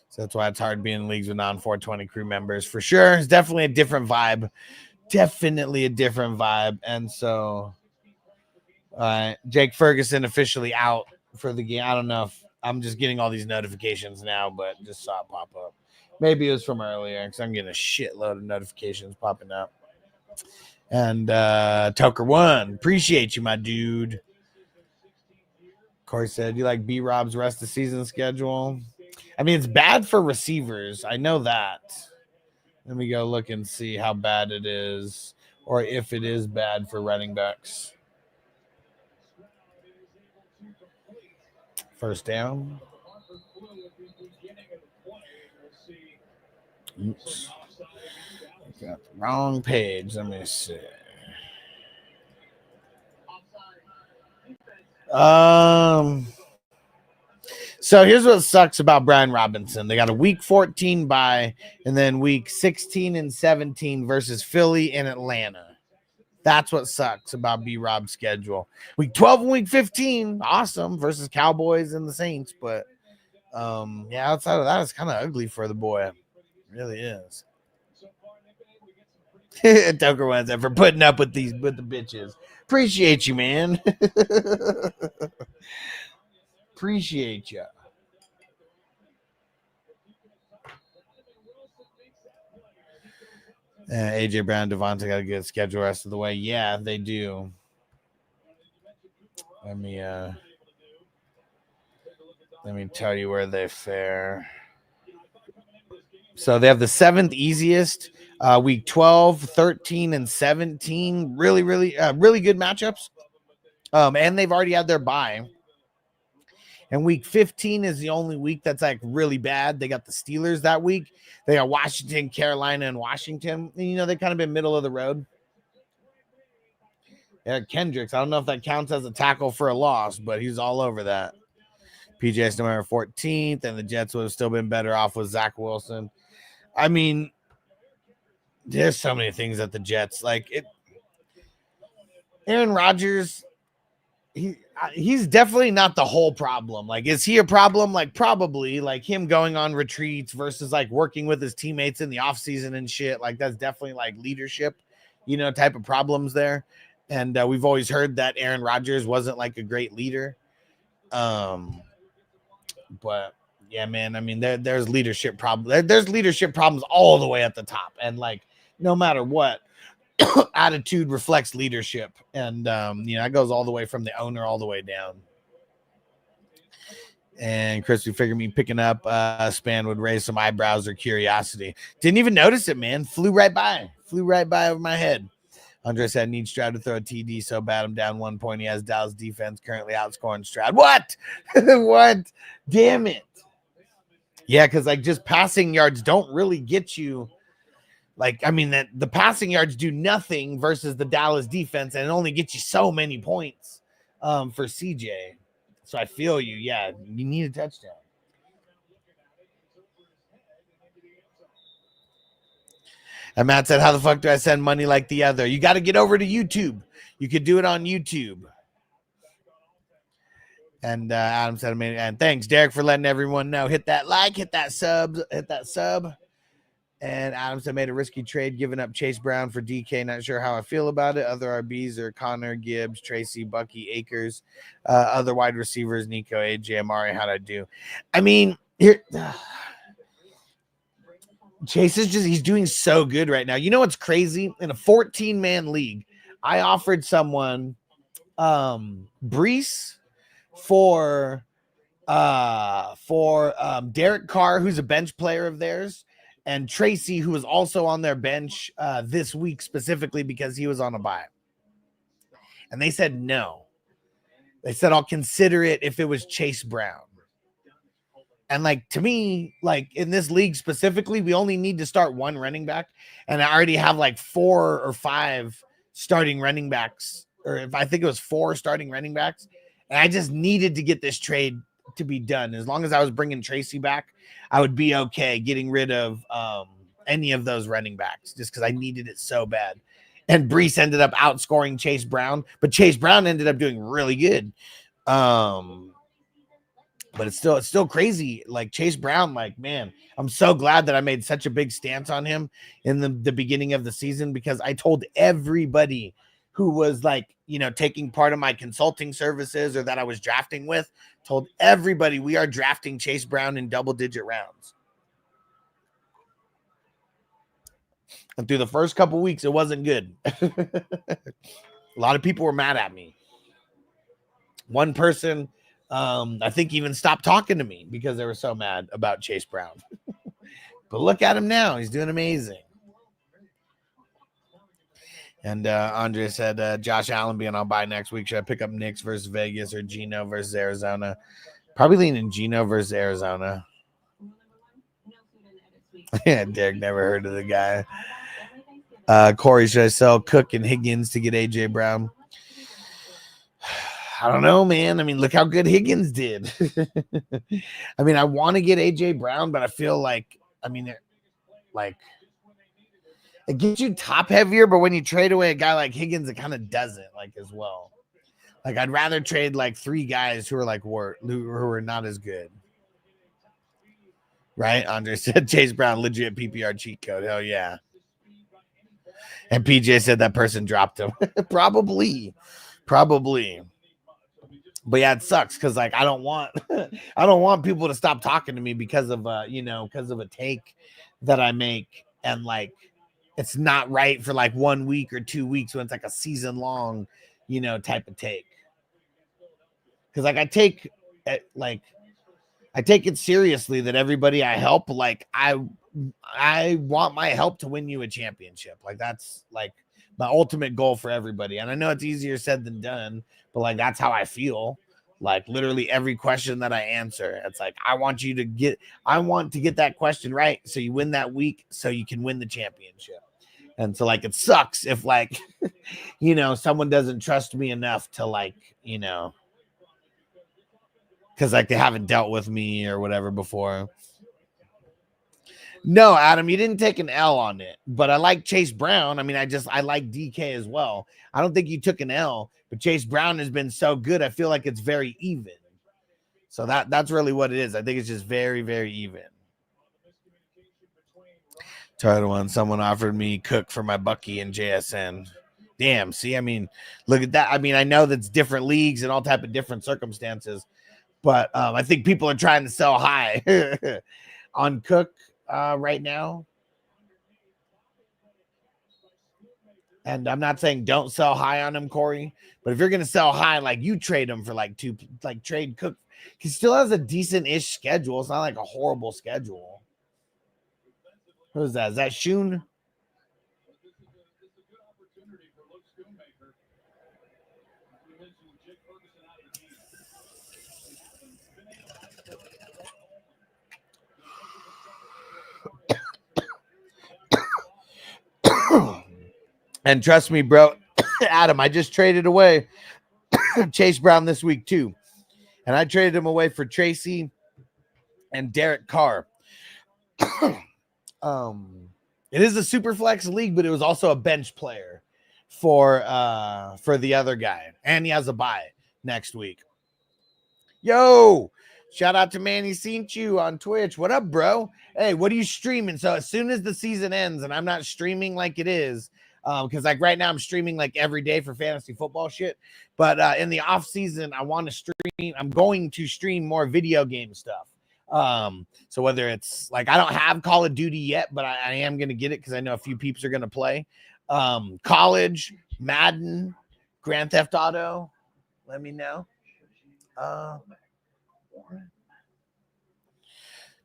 So that's why it's hard being in leagues with non-420 crew members for sure. It's definitely a different vibe. And so Jake Ferguson officially out for the game. I don't know if I'm just getting all these notifications now, but just saw it pop up. Maybe it was from earlier because I'm getting a shitload of notifications popping up. And Tucker One, appreciate you, my dude. Corey said, you like B-Rob's rest of season schedule? I mean, it's bad for receivers. I know that. Let me go look and see how bad it is, or if it is bad for running backs. First down. Oops. Got the wrong page. Let me see. So here's what sucks about Brian Robinson. They got a week 14 bye, and then week 16 and 17 versus Philly and Atlanta. That's what sucks about B-Rob's schedule. Week 12 and week 15, awesome, versus Cowboys and the Saints. But yeah, outside of that, it's kind of ugly for the boy. It really is. Tucker wants that for putting up with the bitches. Appreciate you, man. Appreciate you. AJ Brown, Devontae got a good schedule rest of the way. Yeah, they do. Let me tell you where they fare. So they have the 7th easiest, week 12, 13, and 17. Really good matchups. And they've already had their bye. And week 15 is the only week that's like really bad. They got the Steelers that week. They got Washington, Carolina, and Washington. And, you know, they've kind of been middle of the road. Yeah, Kendricks. I don't know if that counts as a tackle for a loss, but he's all over that. PJ's November 14th, and the Jets would have still been better off with Zach Wilson. I mean, there's so many things at the Jets. Like, Aaron Rodgers, he's definitely not the whole problem. Like, is he a problem? Like, probably. Like, him going on retreats versus, like, working with his teammates in the offseason and shit. Like, that's definitely, like, leadership, you know, type of problems there. And we've always heard that Aaron Rodgers wasn't, like, a great leader. But, yeah, man, I mean, there's leadership problems. There's leadership problems all the way at the top. And, like, no matter what, attitude reflects leadership, and you know, that goes all the way from the owner all the way down. And Chris, we figured me picking up Span would raise some eyebrows or curiosity. Didn't even notice it, man. Flew right by over my head. Andre said, need Stroud to throw a TD so bad I'm down 1 point. He has Dallas defense currently outscoring Stroud. What? What? Damn it. Yeah, because like just passing yards don't really get you. Like, I mean, that the passing yards do nothing versus the Dallas defense, and it only gets you so many points for CJ. So I feel you. Yeah, you need a touchdown. And Matt said, how the fuck do I send money like the other? You got to get over to YouTube. You could do it on YouTube. And Adam said, and thanks, Derek, for letting everyone know. Hit that like, hit that sub. And Adam said, made a risky trade, giving up Chase Brown for DK. Not sure how I feel about it. Other RBs are Connor, Gibbs, Tracy, Bucky, Akers. Other wide receivers, Nico, AJ, Amari. How'd I do? I mean, here, Chase is he's doing so good right now. You know what's crazy? In a 14-man league, I offered someone Brees for Derek Carr, who's a bench player of theirs, and Tracy, who was also on their bench this week specifically because he was on a bye. And they said no. They said, I'll consider it if it was Chase Brown. And like, to me, like in this league specifically, we only need to start one running back. And I already have like 4 or 5 starting running backs, or if I think it was 4 starting running backs. And I just needed to get this trade to be done. As long as I was bringing Tracy back, I would be okay getting rid of any of those running backs just because I needed it so bad. And Brees ended up outscoring Chase Brown, but Chase Brown ended up doing really good. But it's still crazy. Like Chase Brown, like, man, I'm so glad that I made such a big stance on him in the beginning of the season, because I told everybody who was like, you know, taking part of my consulting services or that I was drafting with, told everybody we are drafting Chase Brown in double-digit rounds. And through the first couple weeks, it wasn't good. A lot of people were mad at me. One person, I think, even stopped talking to me because they were so mad about Chase Brown. But look at him now. He's doing amazing. And Andre said, Josh Allen being on bye next week. Should I pick up Knicks versus Vegas or Geno versus Arizona? Probably leaning Geno versus Arizona. Yeah, Derek never heard of the guy. Corey, should I sell Cook and Higgins to get A.J. Brown? I don't know, man. I mean, look how good Higgins did. I mean, I want to get A.J. Brown, but I feel like, I mean, like, It gets you top heavier, but when you trade away a guy like Higgins, it kind of doesn't like as well. Like I'd rather trade like 3 guys who are like who are not as good. Right? Andre said Chase Brown, legit PPR cheat code. Hell yeah. And PJ said that person dropped him. Probably. But yeah, it sucks because like I don't want people to stop talking to me because of because of a take that I make, and like it's not right for like 1 week or 2 weeks when it's like a season long, type of take. Because like I take it seriously that everybody I help, like I want my help to win you a championship. Like that's like my ultimate goal for everybody. And I know it's easier said than done, but like that's how I feel. Like literally every question that I answer, it's like I want to get that question right so you win that week so you can win the championship. And so like it sucks if like someone doesn't trust me enough to like because like they haven't dealt with me or whatever before. No, Adam, you didn't take an L on it, but I like Chase Brown. I mean, I like DK as well. I don't think you took an L, but Chase Brown has been so good. I feel like it's very even. So that's really what it is. I think it's just very, very even. Title one, someone offered me Cook for my Bucky and JSN. Damn, see, I mean, look at that. I mean, I know that's different leagues and all type of different circumstances, but I think people are trying to sell high on Cook right now. And I'm not saying don't sell high on him, Corey, but if you're going to sell high, like you trade him for trade Cook. He still has a decent-ish schedule. It's not like a horrible schedule. Who is that? Is that Shun? And trust me, bro, Adam, I just traded away Chase Brown this week too. And I traded him away for Tracy and Derek Carr. It is a super flex league, but it was also a bench player for the other guy. And he has a bye next week. Yo, shout out to Manny Cinchu on Twitch. What up, bro? Hey, what are you streaming? So as soon as the season ends and I'm not streaming like it is, because like right now I'm streaming like every day for fantasy football shit. But in the off season, I want to stream. I'm going to stream more video game stuff. So whether it's like I don't have Call of Duty yet, but I am going to get it because I know a few peeps are going to play. College, Madden, Grand Theft Auto. Let me know.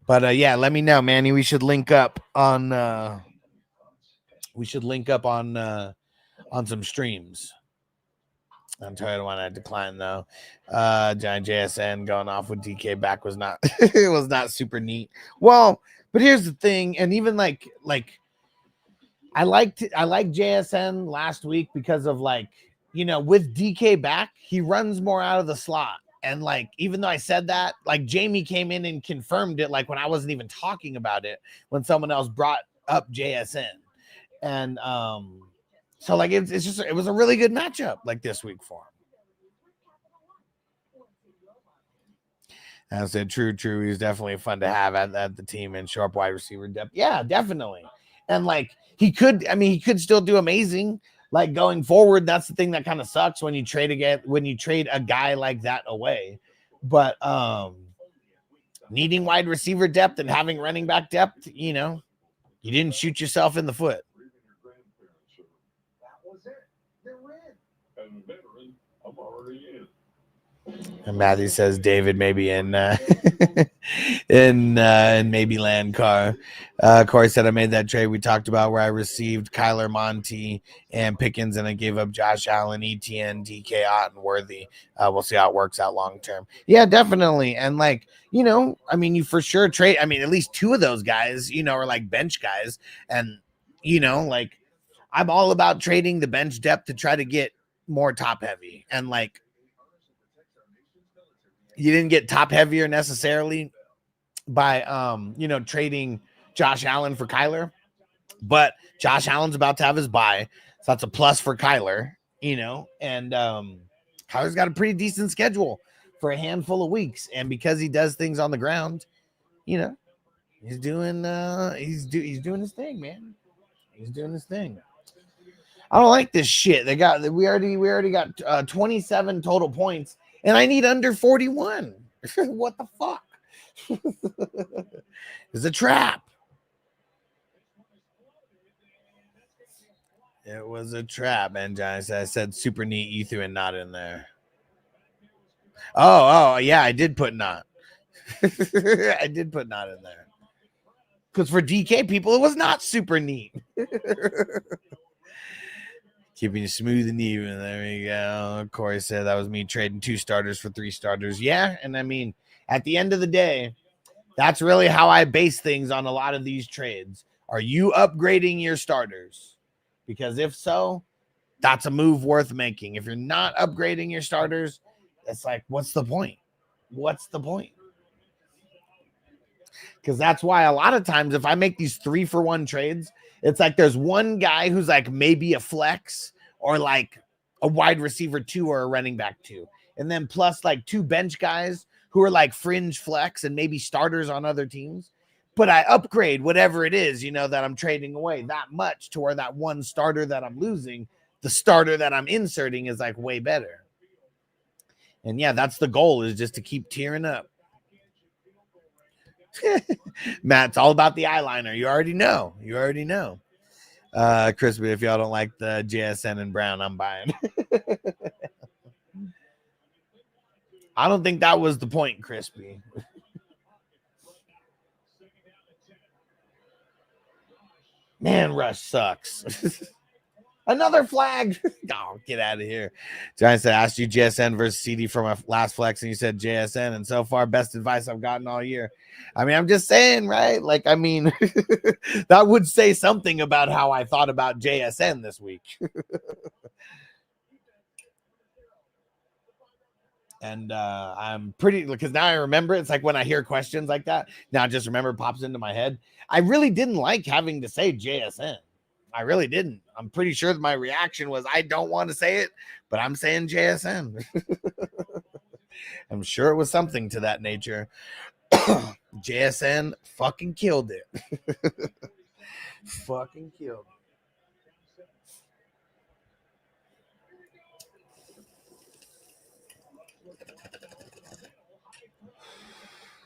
But yeah, let me know, Manny. We should link up on some streams. I'm tired of want to decline though. Giant JSN going off with DK back was not it was not super neat. Well, but here's the thing, and even like I liked JSN last week because of like, with DK back, he runs more out of the slot. And like, even though I said that, like Jamie came in and confirmed it, like when I wasn't even talking about it, when someone else brought up JSN. And so like it was a really good matchup like this week for him. I said true. He's definitely fun to have at the team and sharp wide receiver depth. Yeah, definitely. And like he could still do amazing. Like going forward, that's the thing that kind of sucks when you trade a guy like that away. But needing wide receiver depth and having running back depth, you didn't shoot yourself in the foot. And Matthew says David maybe in maybe land car. Corey said I made that trade we talked about where I received Kyler Monty and Pickens and I gave up Josh Allen, ETN, DK, Ott, Worthy. We'll see how it works out long term. Yeah, definitely. And like, I mean, you for sure trade. I mean, at least 2 of those guys, are like bench guys. And, like I'm all about trading the bench depth to try to get more top heavy. And like, you didn't get top heavier necessarily by, trading Josh Allen for Kyler. But Josh Allen's about to have his bye, so that's a plus for Kyler, you know, and Kyler's got a pretty decent schedule for a handful of weeks, and because he does things on the ground, you know, he's doing doing his thing, man. He's doing his thing. I don't like this shit. We already got 27 total points, and I need under 41. What the fuck? It's a trap. It was a trap, man. Giants. I said super neat. You threw a knot in there. Oh, yeah, I did put knot. I did put knot in there. Because for DK people, it was not super neat. Keeping it smooth and even. There we go. Corey said that was me trading 2 starters for 3 starters. Yeah, and I mean, at the end of the day, that's really how I base things on a lot of these trades. Are you upgrading your starters? Because if so, that's a move worth making. If you're not upgrading your starters, it's like, what's the point? What's the point? Because that's why a lot of times if I make these 3-for-1 trades, it's like there's one guy who's like maybe a flex or like a wide receiver 2 or a running back 2. And then plus like 2 bench guys who are like fringe flex and maybe starters on other teams. But I upgrade whatever it is, you know, that I'm trading away that much to where that one starter that I'm losing, the starter that I'm inserting is like way better. And yeah, that's the goal, is just to keep tearing up. Matt, it's all about the eyeliner. You already know. Crispy, if y'all don't like the JSN and Brown, I'm buying. I don't think that was the point, Crispy. Man, Rush sucks. Another flag. Oh, get out of here. Giants said, asked you JSN versus CD for my last flex, and you said JSN. And so far, best advice I've gotten all year. I mean, I'm just saying, right? Like, I mean, that would say something about how I thought about JSN this week. And I'm pretty, because now I remember, it's like when I hear questions like that, now I just remember it pops into my head. I really didn't like having to say JSN. I really didn't. I'm pretty sure that my reaction was, I don't want to say it, but I'm saying JSN. I'm sure it was something to that nature. JSN fucking killed it. Fucking killed it.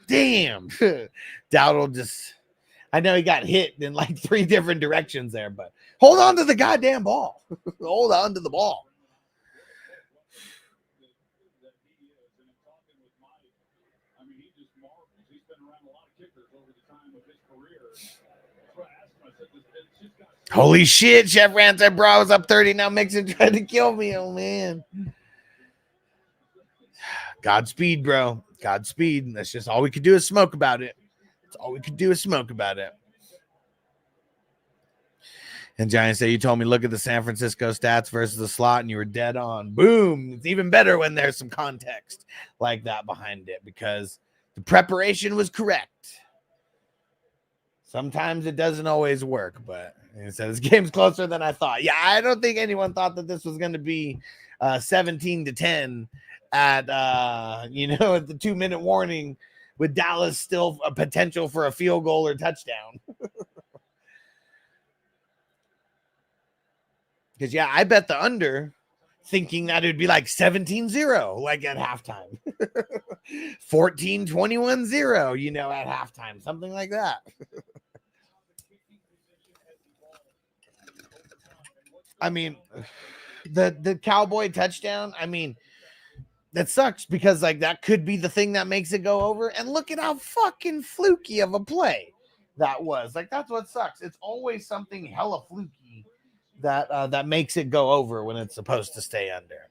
Damn. Dowdle just, I know he got hit in like 3 different directions there, but hold on to the goddamn ball. Hold on to the ball. Holy shit, Chef Rant said, bro, I was up 30. Now Mixon tried to kill me. Oh, man. Godspeed, bro. Godspeed. That's just all we could do is smoke about it. That's all we could do is smoke about it. And Giants say, you told me look at the San Francisco stats versus the slot, and you were dead on. Boom. It's even better when there's some context like that behind it, because the preparation was correct. Sometimes it doesn't always work, but he said this game's closer than I thought. Yeah, I don't think anyone thought that this was going to be 17-10 at at the 2-minute warning, with Dallas still a potential for a field goal or touchdown. Because, yeah, I bet the under, thinking that it would be like 17-0, like at halftime. 14-21-0, at halftime. Something like that. I mean, the Cowboy touchdown, I mean, that sucks because, like, that could be the thing that makes it go over. And look at how fucking fluky of a play that was. Like, that's what sucks. It's always something hella fluky that makes it go over when it's supposed to stay under.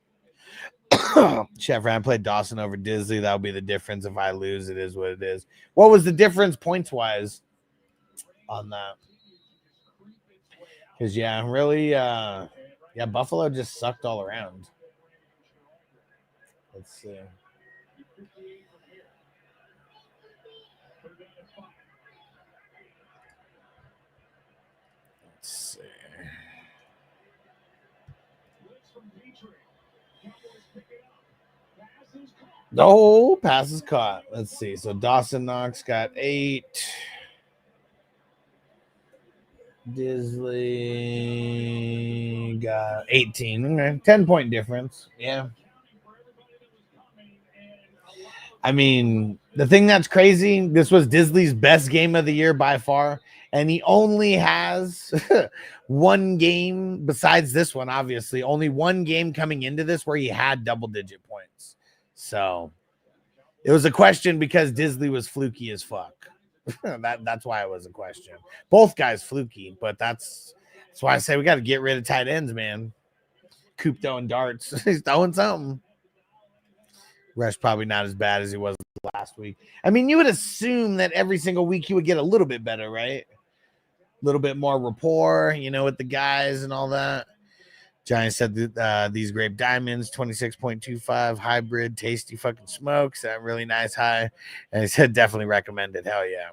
Chef Ryan played Dawson over Disley. That'll be the difference. If I lose, it is what it is. What was the difference points-wise on that? Because, yeah, really, Buffalo just sucked all around. Let's see. see. No, pass is caught. Let's see. So Dawson Knox got 8. Disley got 18. Okay. 10-point difference. Yeah. I mean, the thing that's crazy, this was Disley's best game of the year by far. And he only has one game besides this one, obviously. Only one game coming into this where he had double-digit points. So it was a question because Disley was fluky as fuck. That's why it was a question. Both guys fluky, but that's why I say we got to get rid of tight ends, man. Coop throwing darts. He's throwing something. Rush probably not as bad as he was last week. I mean, you would assume that every single week he would get a little bit better, right? A little bit more rapport, with the guys and all that. Giants said these grape diamonds, 26.25 hybrid, tasty fucking smokes. That really nice high. And he said definitely recommended. Hell yeah.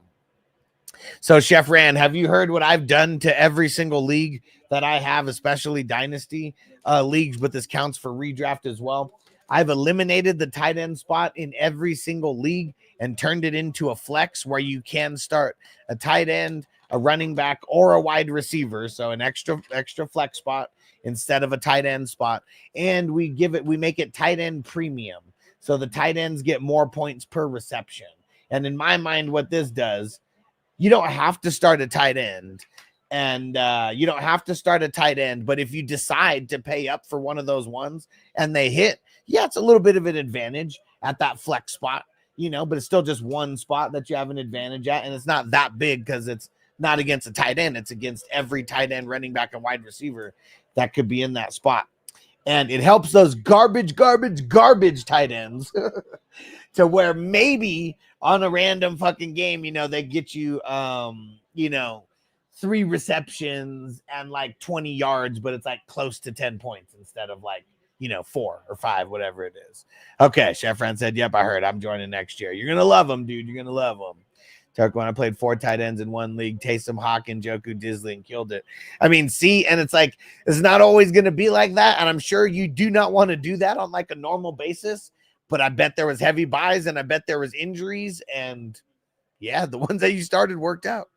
So Chef Rand, have you heard what I've done to every single league that I have, especially dynasty leagues, but this counts for redraft as well? I've eliminated the tight end spot in every single league and turned it into a flex where you can start a tight end, a running back, or a wide receiver. So an extra flex spot instead of a tight end spot. And we make it tight end premium. So the tight ends get more points per reception. And in my mind, what this does, you don't have to start a tight end. And you don't have to start a tight end. But if you decide to pay up for one of those ones and they hit, yeah, it's a little bit of an advantage at that flex spot, but it's still just one spot that you have an advantage at. And it's not that big because it's not against a tight end. It's against every tight end, running back, and wide receiver that could be in that spot. And it helps those garbage tight ends to where maybe on a random fucking game, they get you, 3 receptions and like 20 yards, but it's like close to 10 points instead of like, 4 or 5, whatever it is. Okay. Chef Fran said, yep, I heard. I'm joining next year. You're going to love them, dude. You're going to love them. Turk, when I played 4 tight ends in one league, Taysom, Hawkins, Njoku, Disley, and killed it. I mean, see, and it's like, it's not always going to be like that. And I'm sure you do not want to do that on like a normal basis, but I bet there was heavy buys and I bet there was injuries. And yeah, the ones that you started worked out.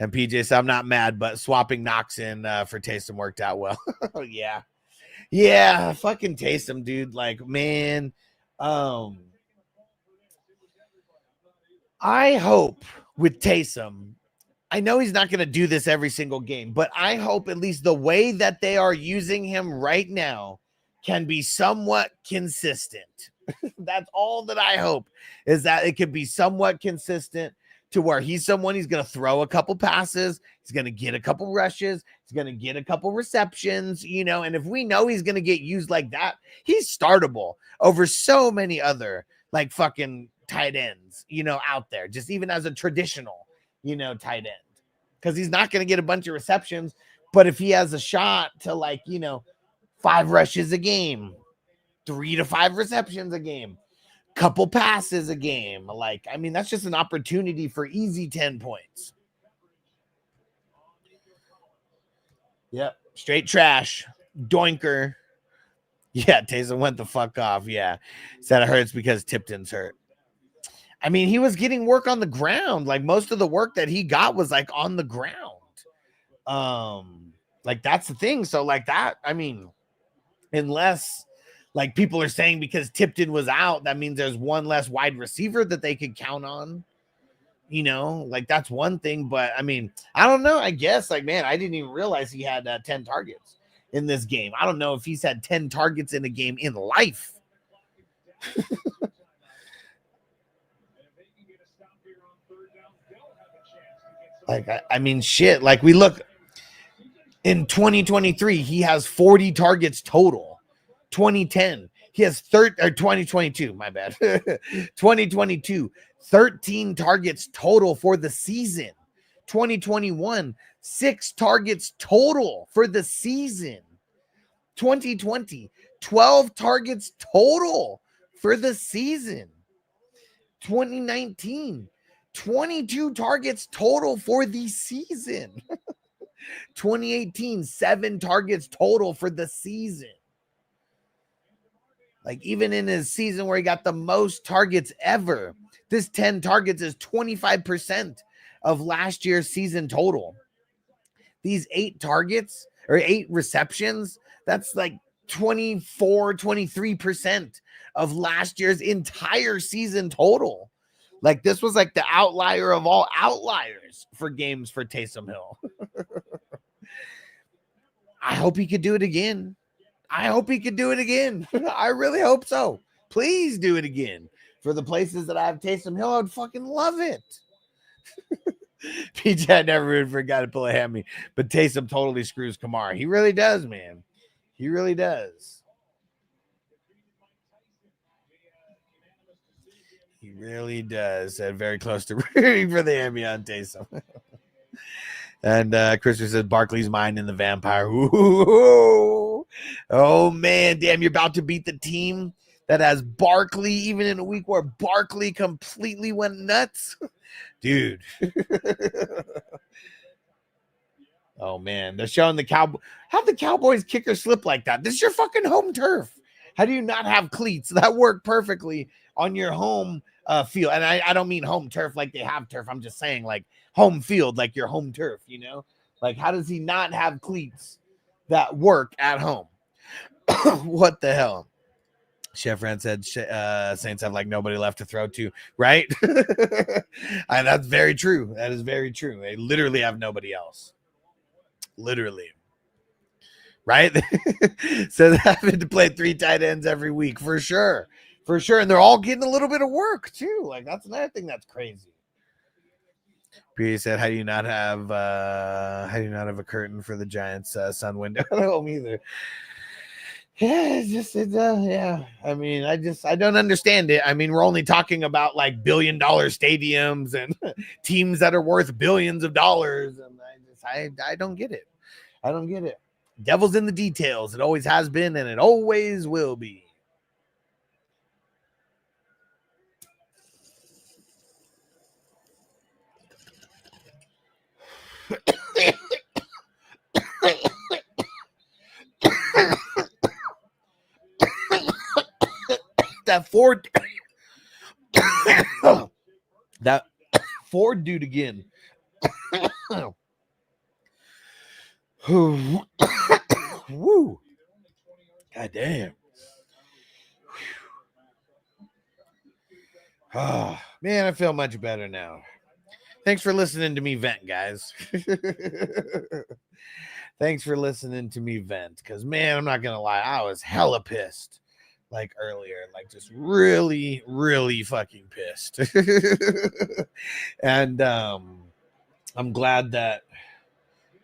And PJ said, I'm not mad, but swapping Knox in for Taysom worked out well. Yeah. Yeah, fucking Taysom, dude. Like, man, I hope with Taysom, I know he's not going to do this every single game, but I hope at least the way that they are using him right now can be somewhat consistent. That's all that I hope, is that it could be somewhat consistent to where he's someone, he's going to throw a couple passes, he's going to get a couple rushes, he's going to get a couple receptions, and if we know he's going to get used like that, he's startable over so many other like fucking tight ends, out there, just even as a traditional, tight end, because he's not going to get a bunch of receptions, but if he has a shot to like, 5 rushes a game, 3 to 5 receptions a game, couple passes a game, like, I mean, that's just an opportunity for easy 10 points. Yep. Straight trash. Doinker. Yeah. Taysom went the fuck off. Yeah. Said it hurts because Tipton's hurt. I mean, he was getting work on the ground. Like most of the work that he got was like on the ground. Like that's the thing. So like that, I mean, unless like people are saying because Tipton was out, that means there's one less wide receiver that they could count on, like that's one thing. But I mean, I don't know. I guess like, man, I didn't even realize he had 10 targets in this game. I don't know if he's had 10 targets in a game in life. Like, I mean, shit, like we look in 2023, he has 40 targets total. 2010, he has 2022, my bad. 2022, 13 targets total for the season. 2021, 6 targets total for the season. 2020, 12 targets total for the season. 2019, 22 targets total for the season. 2018, 7 targets total for the season. Like, even in his season where he got the most targets ever, this 10 targets is 25% of last year's season total. These 8 targets or 8 receptions, that's like 23% of last year's entire season total. Like, this was like the outlier of all outliers for games for Taysom Hill. I hope he could do it again. I hope he could do it again. I really hope so. Please do it again. For the places that I have Taysom Hill, I would fucking love it. PJ never even forgot to pull a hammy, but Taysom totally screws Kamara. He really does, man. He really does. He really does. Very close to rooting for the hammy on Taysom. And Christopher says Barkley's mine in the vampire. Ooh. Oh man, damn! You're about to beat the team that has Barkley, even in a week where Barkley completely went nuts, dude. Oh man, they're showing the Cowboys. How the Cowboys kicker slip like that? This is your fucking home turf. How do you not have cleats that work perfectly on your home field? And I don't mean home turf like they have turf. I'm just saying like home field, like your home turf, you know? Like, how does he not have cleats that work at home? What the hell? Chef Rand said Saints have like nobody left to throw to, right? And that's very true. That is very true. They literally have nobody else. Literally. Right? So they having to play 3 tight ends every week for sure. For sure. And they're all getting a little bit of work too. Like, that's another thing that's crazy. P said, how do you not have a curtain for the Giants sun window at home either? Yeah, yeah. I mean, I don't understand it. I mean, we're only talking about like $1 billion stadiums and teams that are worth billions of dollars. And I don't get it. I don't get it. Devil's in the details. It always has been, and it always will be. That Ford dude again. Woo. God damn. Oh, man, I feel much better now. Thanks for listening to me vent, guys. Thanks for listening to me vent. Because, man, I'm not going to lie. I was hella pissed. Like earlier, like just really, really fucking pissed. And I'm glad that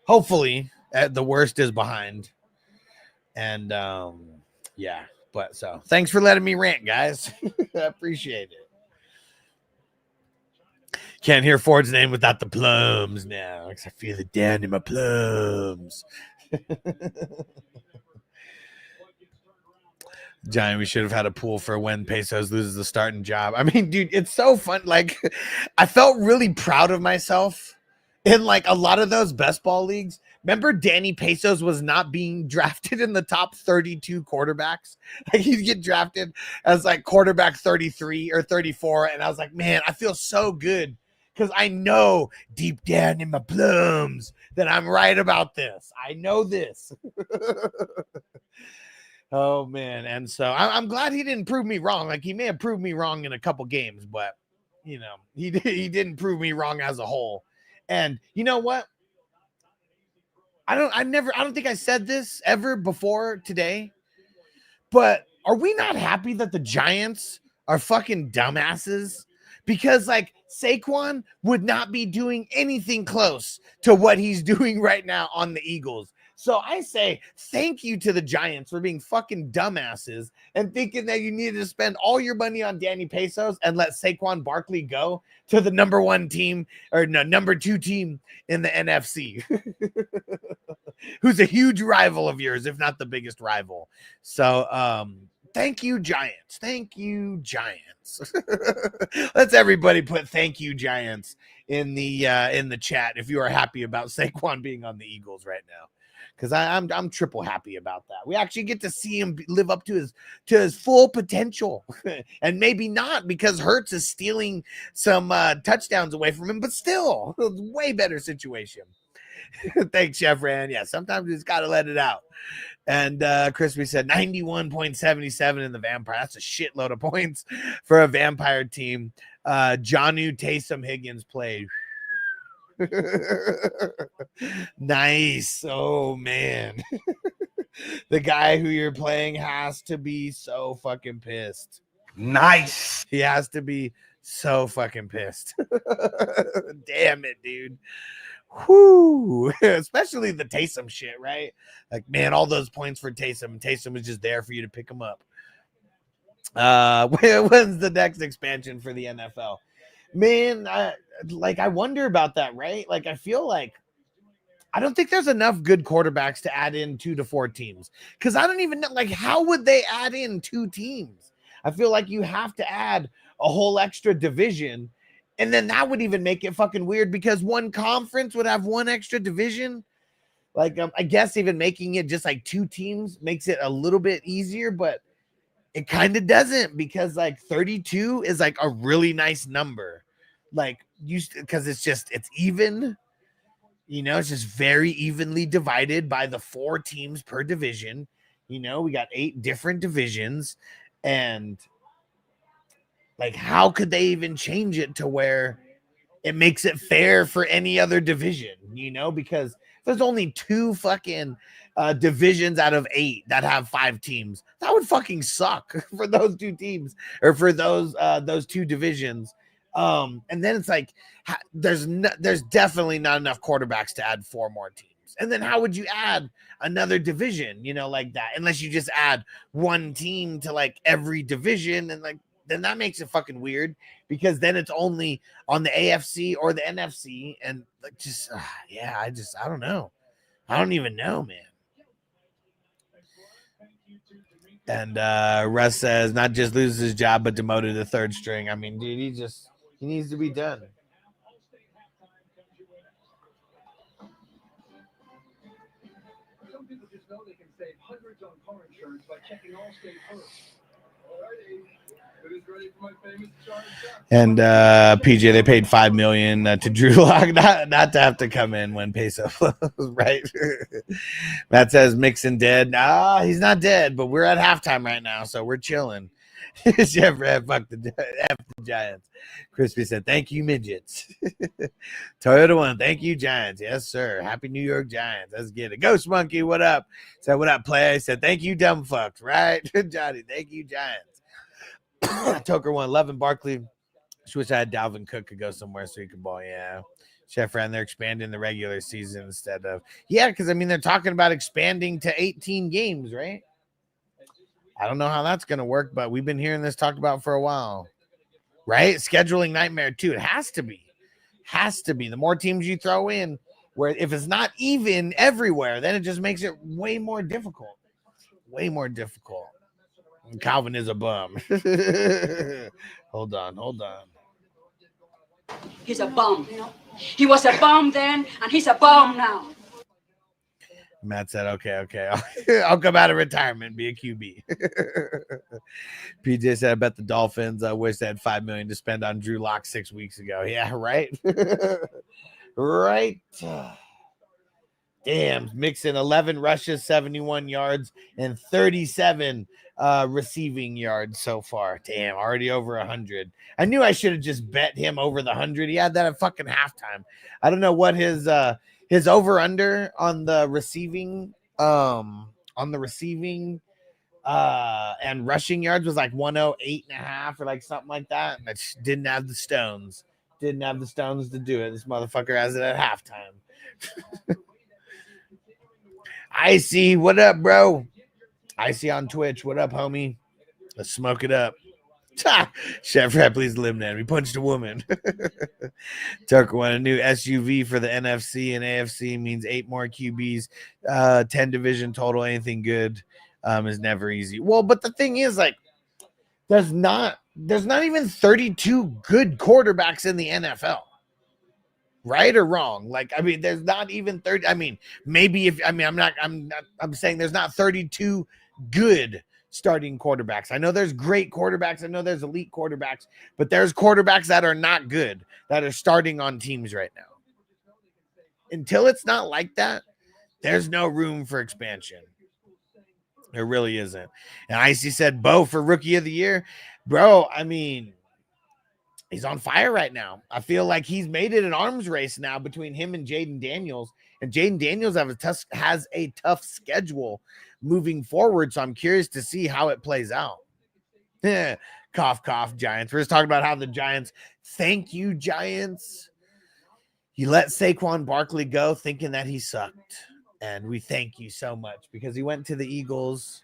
hopefully the worst is behind. And yeah, but so thanks for letting me rant, guys. I appreciate it. Can't hear Ford's name without the plums now, because I feel it down in my plums. Giant, we should have had a pool for when Pesos loses the starting job. I mean, dude, it's so fun. Like, I felt really proud of myself in like a lot of those best ball leagues. Remember, Danny Pesos was not being drafted in the top 32 quarterbacks. Like, he'd get drafted as like quarterback 33 or 34. And I was like, man, I feel so good because I know deep down in my plums that I'm right about this. I know this. Oh, man. And so I'm glad he didn't prove me wrong. Like, he may have proved me wrong in a couple games, but, you know, he didn't prove me wrong as a whole. And you know what? I don't think I said this ever before today, but are we not happy that the Giants are fucking dumbasses? Because like Saquon would not be doing anything close to what he's doing right now on the Eagles. So I say thank you to the Giants for being fucking dumbasses and thinking that you needed to spend all your money on Danny Pesos and let Saquon Barkley go to the number 1 team or no, number 2 team in the NFC, who's a huge rival of yours, if not the biggest rival. So thank you, Giants. Thank you, Giants. Let's everybody put thank you, Giants in the chat if you are happy about Saquon being on the Eagles right now. Because I'm triple happy about that. We actually get to see him live up to his full potential, and maybe not because Hurts is stealing some touchdowns away from him, but still, way better situation. Thanks, Chef Ran. Yeah, sometimes you just gotta let it out. And Crispy said 91.77 in the Vampire. That's a shitload of points for a Vampire team. Jonnu Taysom Higgins played. Nice. Oh man. The guy who you're playing has to be so fucking pissed. Nice. He has to be so fucking pissed. Damn it, dude. Whoo. Especially the Taysom shit, right? Like, man, all those points for Taysom. Taysom was just there for you to pick him up. When's the next expansion for the NFL? Man, I wonder about that, right? Like, I feel like I don't think there's enough good quarterbacks to add in 2 to 4 teams. Because I don't even know, like, how would they add in 2 teams? I feel like you have to add a whole extra division. And then that would even make it fucking weird because one conference would have one extra division. Like, I guess even making it just like 2 teams makes it a little bit easier, but it kind of doesn't because like 32 is like a really nice number. Like, because it's even, it's just very evenly divided by the 4 teams per division. We got 8 different divisions, and like, how could they even change it to where it makes it fair for any other division? Because there's only 2 fucking divisions out of 8 that have 5 teams. That would fucking suck for those 2 teams or for those 2 divisions. And then it's like there's definitely not enough quarterbacks to add 4 more teams. And then how would you add another division, like that? Unless you just add 1 team to like every division, and like then that makes it fucking weird because then it's only on the AFC or the NFC, and like just I don't know. I don't even know, man. And Russ says not just loses his job, but demoted to 3rd string. I mean, dude, he needs to be done. Some people just know they can save hundreds on car insurance by checking Allstate first. Alrighty. And PJ, they paid $5 million to Drew Lock not to have to come in when peso flows, right? Matt says Mixon dead. Nah, he's not dead, but we're at halftime right now, so we're chilling. Jeff Red, fuck the Giants. Crispy said, thank you, midgets. Toyota One, thank you, Giants. Yes, sir. Happy New York Giants. Let's get it. Ghost Monkey, what up? Said, what up, play? I said, thank you, dumb fucks, right? Johnny, thank you, Giants. Toker 111 Barkley. Just wish I had Dalvin Cook could go somewhere so he could ball. Yeah. Chef ran, they're expanding the regular season instead of because I mean they're talking about expanding to 18 games, right? I don't know how that's gonna work, but we've been hearing this talked about for a while. Right? Scheduling nightmare too. It has to be. The more teams you throw in, where if it's not even everywhere, then it just makes it way more difficult. Calvin is a bum. Hold on. He's a bum. He was a bum then, and he's a bum now. Matt said, okay. I'll come out of retirement, be a QB. PJ said, I bet the Dolphins wish they had $5 million to spend on Drew Lock 6 weeks ago. Yeah, right? Right. Damn, Mixon 11 rushes, 71 yards, and 37 receiving yards so far. Damn, already over 100. I knew I should have just bet him over the 100. He had that at fucking halftime. I don't know what his over under on the receiving and rushing yards was like 108.5 or like something like that. And I just didn't have the stones. To do it. This motherfucker has it at halftime. I see. What up, bro? I see on Twitch. What up, homie? Let's smoke it up. Chef Rat, please eliminate. We punched a woman. Tucker won a new SUV for the NFC, and AFC means 8 more QBs, 10 division total. Anything good? is never easy. Well, but the thing is, like, there's not even 32 good quarterbacks in the NFL. Right or wrong? Like, I mean, there's not even 30. I mean, maybe I'm saying there's not 32 good starting quarterbacks. I know there's great quarterbacks. I know there's elite quarterbacks, but there's quarterbacks that are not good that are starting on teams right now. Until it's not like that, there's no room for expansion. There really isn't. And Icy said, Bo for rookie of the year. Bro, I mean, he's on fire right now. I feel like he's made it an arms race now between him and Jaden Daniels. And Jaden Daniels has a tough schedule moving forward. So I'm curious to see how it plays out. Cough, cough, Giants. We're just talking about how the Giants, thank you, Giants. You let Saquon Barkley go thinking that he sucked. And we thank you so much because he went to the Eagles.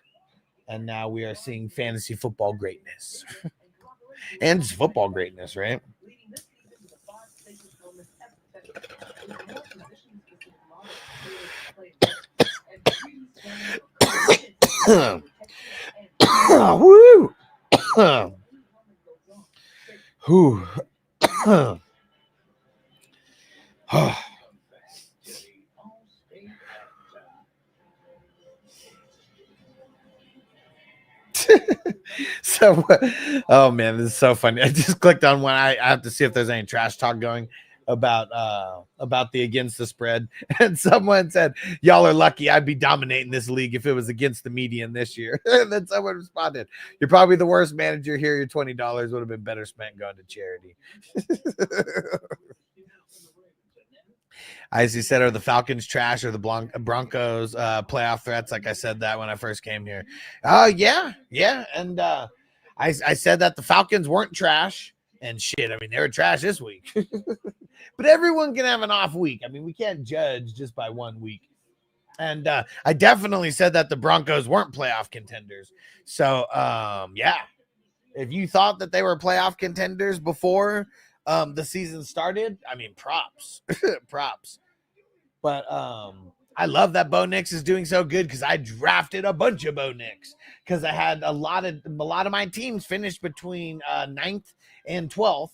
And now we are seeing fantasy football greatness. And just football greatness, right? Woo! Whew. So, oh man, this is so funny. I just clicked on one. I have to see if there's any trash talk going about the against the spread. And someone said, y'all are lucky I'd be dominating this league if it was against the median this year. And then someone responded, you're probably the worst manager here. Your $20 would have been better spent going to charity. Icy said, are the Falcons trash or the Broncos playoff threats? Like I said that when I first came here. Yeah. And I said that the Falcons weren't trash. And shit, I mean, they were trash this week. But everyone can have an off week. I mean, we can't judge just by 1 week. And I definitely said that the Broncos weren't playoff contenders. So, yeah. If you thought that they were playoff contenders before the season started, I mean, props. Props. But I love that Bo Nix is doing so good because I drafted a bunch of Bo Nix because I had a lot of my teams finished between 9th and 12th.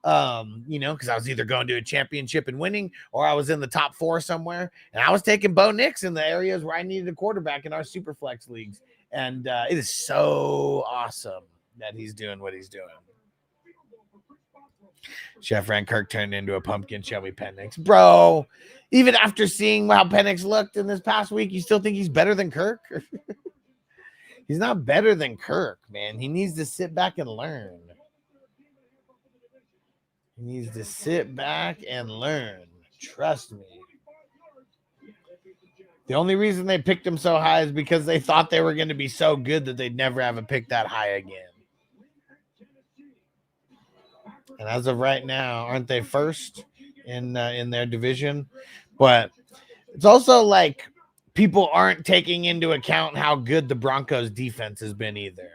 Because I was either going to a championship and winning or I was in the top 4 somewhere. And I was taking Bo Nix in the areas where I needed a quarterback in our super flex leagues. And it is so awesome that he's doing what he's doing. Chef Ran Kirk turned into a pumpkin. Show me Penix. Bro, even after seeing how Penix looked in this past week, you still think he's better than Kirk? He's not better than Kirk, man. He needs to sit back and learn. He needs to sit back and learn. Trust me. The only reason they picked him so high is because they thought they were going to be so good that they'd never have a pick that high again. And as of right now, aren't they first in their division? But it's also like people aren't taking into account how good the Broncos defense has been either.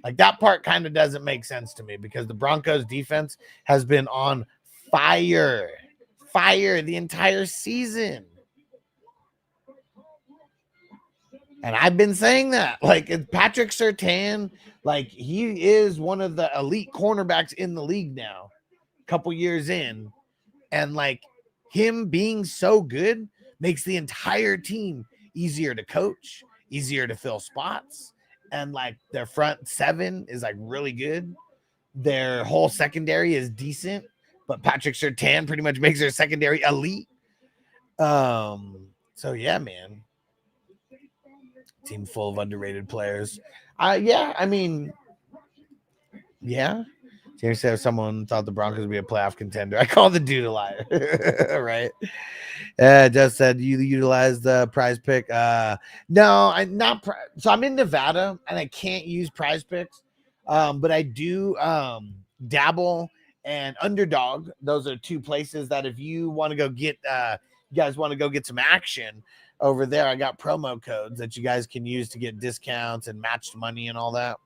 Like that part kind of doesn't make sense to me because the Broncos defense has been on fire the entire season. And I've been saying that, like Patrick Surtain, like he is one of the elite cornerbacks in the league now, a couple years in. And like him being so good makes the entire team easier to coach, easier to fill spots. And like their front 7 is like really good. Their whole secondary is decent, but Patrick Surtain pretty much makes their secondary elite. So yeah, man. Team full of underrated players. Yeah, I mean, yeah. James said if someone thought the Broncos would be a playoff contender, I call the dude a liar. Right? Just said you utilize the prize pick. No, I'm not. So I'm in Nevada and I can't use prize picks. But I do Dabble and Underdog. Those are 2 places that if you want to go get, you guys want to go get some action over there, I got promo codes that you guys can use to get discounts and matched money and all that.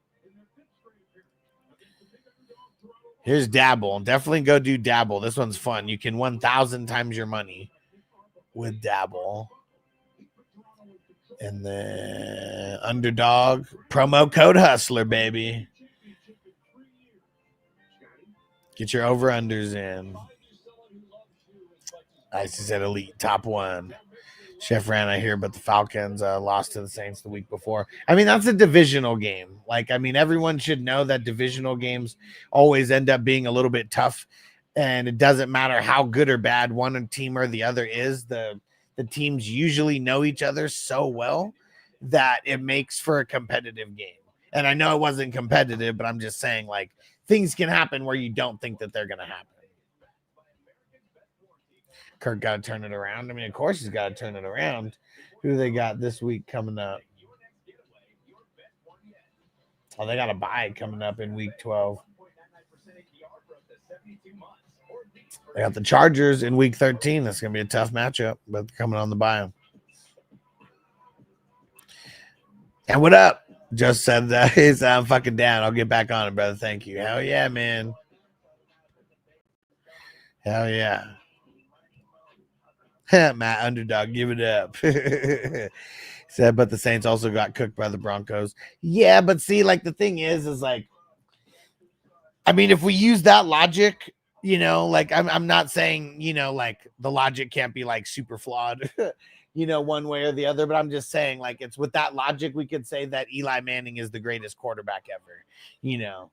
Here's Dabble. Definitely go do Dabble. This one's fun. You can 1,000 times your money with Dabble. And then Underdog promo code Hustler, baby. Get your over-unders in. Icy said Elite top 1. Chef ran, I hear, but the Falcons lost to the Saints the week before. I mean, that's a divisional game. Like, I mean, everyone should know that divisional games always end up being a little bit tough. And it doesn't matter how good or bad one team or the other is. The teams usually know each other so well that it makes for a competitive game. And I know it wasn't competitive, but I'm just saying, like, things can happen where you don't think that they're going to happen. Kirk got to turn it around. I mean, of course he's got to turn it around. Who they got this week coming up? Oh, they got a bye coming up in week 12. They got the Chargers in week 13. That's going to be a tough matchup, but they're coming on the bye. And what up? Just said that. I'm fucking down. I'll get back on it, brother. Thank you. Hell yeah, man. Hell yeah. Matt Underdog, give it up. Said, but the Saints also got cooked by the Broncos. Yeah, but see, like, the thing is like, I mean, if we use that logic, you know, like, I'm not saying, you know, like, the logic can't be, like, super flawed, you know, one way or the other, but I'm just saying, like, it's with that logic, we could say that Eli Manning is the greatest quarterback ever, you know,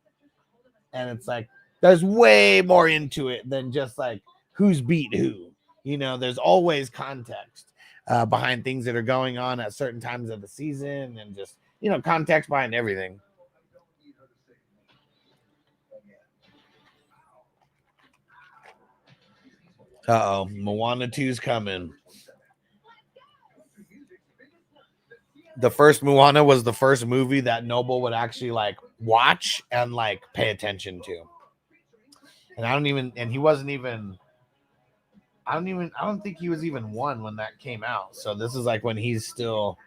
and it's like, there's way more into it than just, like, who's beat who. You know, there's always context behind things that are going on at certain times of the season and just, you know, context behind everything. Uh-oh, Moana 2's coming. The first Moana was the first movie that Noble would actually, like, watch and, like, pay attention to. And I don't think he was even 1 when that came out. So this is like when he's still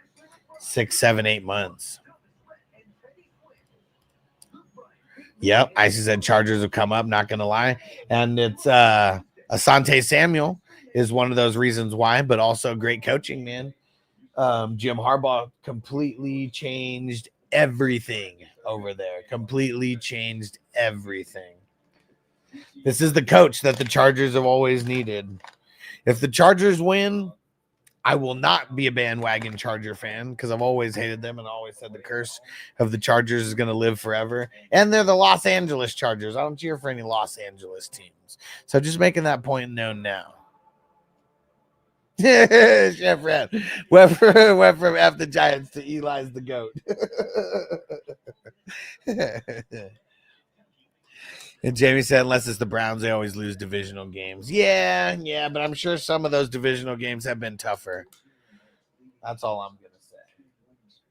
6, 7, 8 months. Yep. Icy said Chargers have come up, not going to lie. And it's Asante Samuel is one of those reasons why, but also great coaching, man. Jim Harbaugh completely changed everything over there. Completely changed everything. This is the coach that the Chargers have always needed. If the Chargers win, I will not be a bandwagon Charger fan because I've always hated them and always said the curse of the Chargers is going to live forever. And they're the Los Angeles Chargers. I don't cheer for any Los Angeles teams. So just making that point known now. Chef Red went from F the Giants to Eli's the GOAT. And Jamie said, unless it's the Browns, they always lose divisional games. Yeah, but I'm sure some of those divisional games have been tougher. That's all I'm going to say.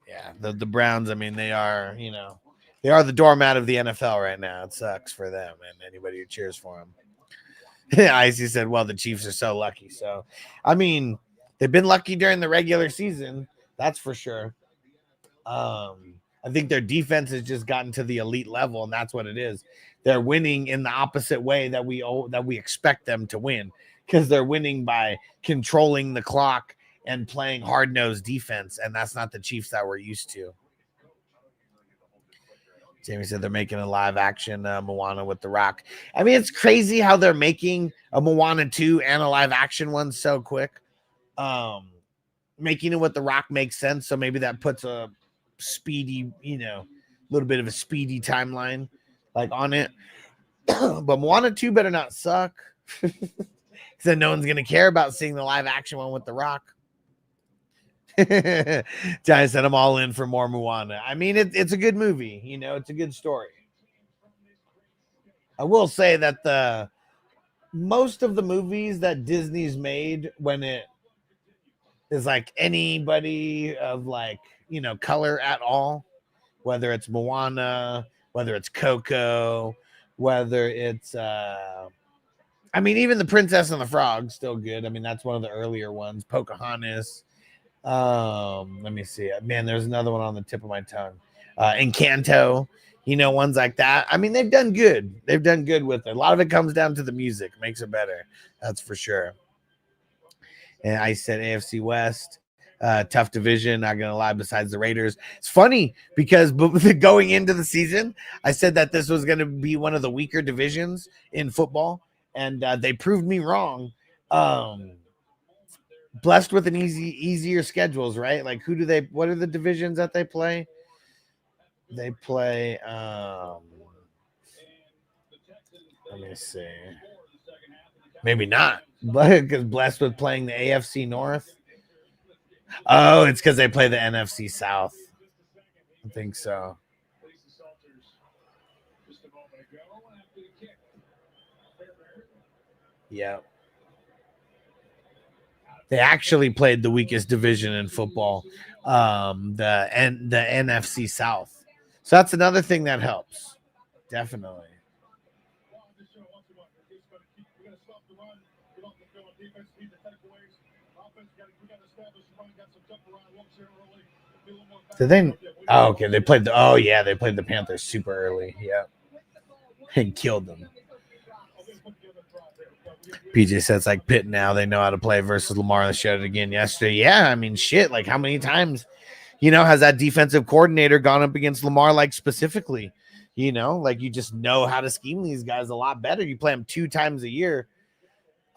Yeah, the Browns, I mean, they are the doormat of the NFL right now. It sucks for them and anybody who cheers for them. Icy said, well, the Chiefs are so lucky. So, I mean, they've been lucky during the regular season. That's for sure. I think their defense has just gotten to the elite level, and that's what it is. They're winning in the opposite way that we expect them to win, because they're winning by controlling the clock and playing hard-nosed defense, and that's not the Chiefs that we're used to. Jamie said they're making a live-action Moana with The Rock. I mean, it's crazy how they're making a Moana 2 and a live-action one so quick. Making it with The Rock makes sense, so maybe that puts a speedy, little bit of a speedy timeline like on it. But Moana 2 better not suck. Said no one's gonna care about seeing the live action one with The Rock. Johnny said I'm all in for more Moana. I mean, it's a good movie, it's a good story. I will say that most of the movies that Disney's made, when it is like anybody of like color at all, whether it's Moana, whether it's Coco, whether it's even the Princess and the Frog, still good. I mean, that's one of the earlier ones. Pocahontas. Let me see. Man, there's another one on the tip of my tongue. Encanto, ones like that. I mean, they've done good. They've done good with it. A lot of it comes down to the music, makes it better. That's for sure. And I said AFC West. Tough division, not gonna lie, besides the Raiders. It's funny because going into the season, I said that this was gonna be one of the weaker divisions in football, and they proved me wrong. Blessed with an easier schedules, right? Like what are the divisions that they play? They play let me see. Maybe not, but because blessed with playing the AFC North. Oh, it's because they play the NFC South. I think so. Yeah. They actually played the weakest division in football, the NFC South. So that's another thing that helps. Definitely. Did they? Oh, okay. They played they played the Panthers super early. Yeah, and killed them. PJ says like Pitt now. They know how to play versus Lamar. They showed it again yesterday. Yeah, I mean, shit. Like how many times, has that defensive coordinator gone up against Lamar? Like specifically, like you just know how to scheme these guys a lot better. You play them 2 times a year.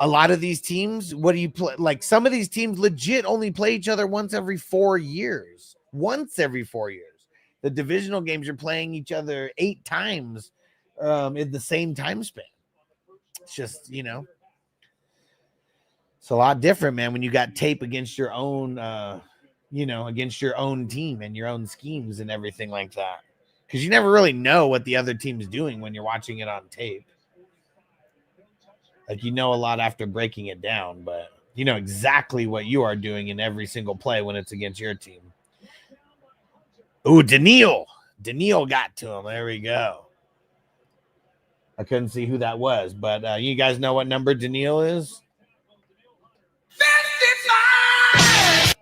A lot of these teams, what do you play? Like some of these teams legit only play each other once every 4 years. Once every 4 years. The divisional games, you're playing each other 8 times in the same time span. It's just, it's a lot different, man, when you got tape against your own, against your own team and your own schemes and everything like that. Because you never really know what the other team's doing when you're watching it on tape. Like, a lot after breaking it down, but you know exactly what you are doing in every single play when it's against your team. Ooh, Daniil got to him. There we go. I couldn't see who that was, but you guys know what number Daniil is? 55!